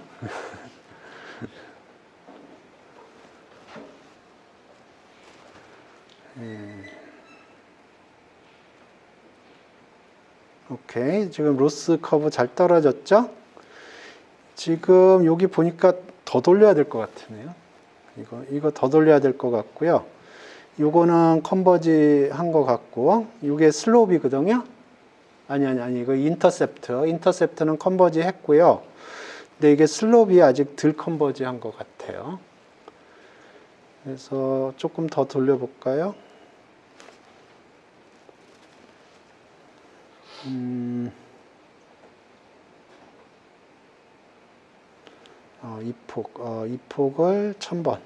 오케이. 지금 로스 커브 잘 떨어졌죠? 지금 여기 보니까 더 돌려야 될 것 같으네요. 이거 더 돌려야 될 것 같고요. 요거는 컨버지 한 것 같고, 이게 슬롭이거든요. 아니, 이거 인터셉트는 컨버지 했고요. 근데 이게 슬롭이 아직 덜 컨버지 한 것 같아요. 그래서 조금 더 돌려볼까요? 이 폭을 1000번.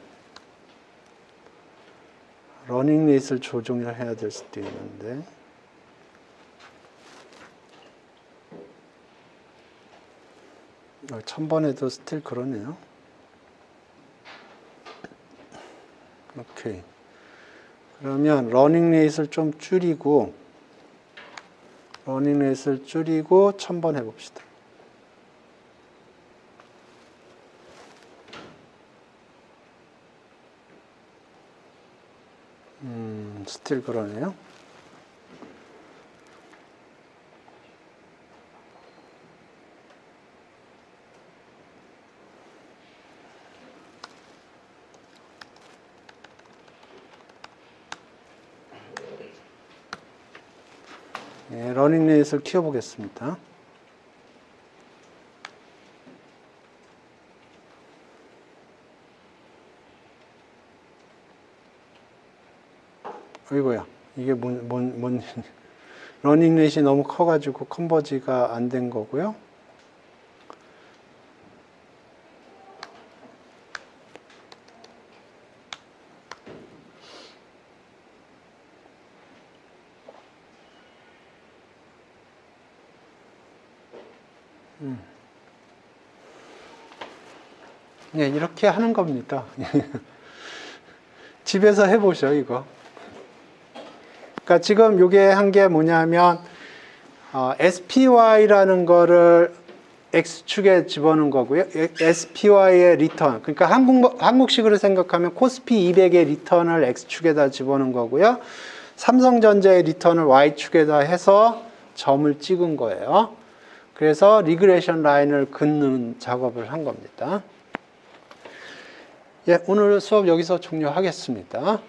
러닝 레이스를 조정을 해야 될 수도 있는데. 어, 1000번 해도 스틸 그러네요. 오케이. 그러면 러닝 레이스를 좀 줄이고 1000번 해봅시다. 스틸 그러네요. 러닝 레이스를 키워보겠습니다. 어이구야, 이게 러닝 레이스이 너무 커가지고 컨버지가 안 된 거고요. 네, 이렇게 하는 겁니다. 집에서 해보셔, 이거. 그러니까 지금 이게 한 게 뭐냐면 SPY라는 거를 X축에 집어넣은 거고요. SPY의 리턴. 그러니까 한국식으로 생각하면 코스피 200의 리턴을 X축에다 집어넣은 거고요. 삼성전자의 리턴을 Y축에다 해서 점을 찍은 거예요. 그래서 리그레션 라인을 긋는 작업을 한 겁니다. 예, 오늘 수업 여기서 종료하겠습니다.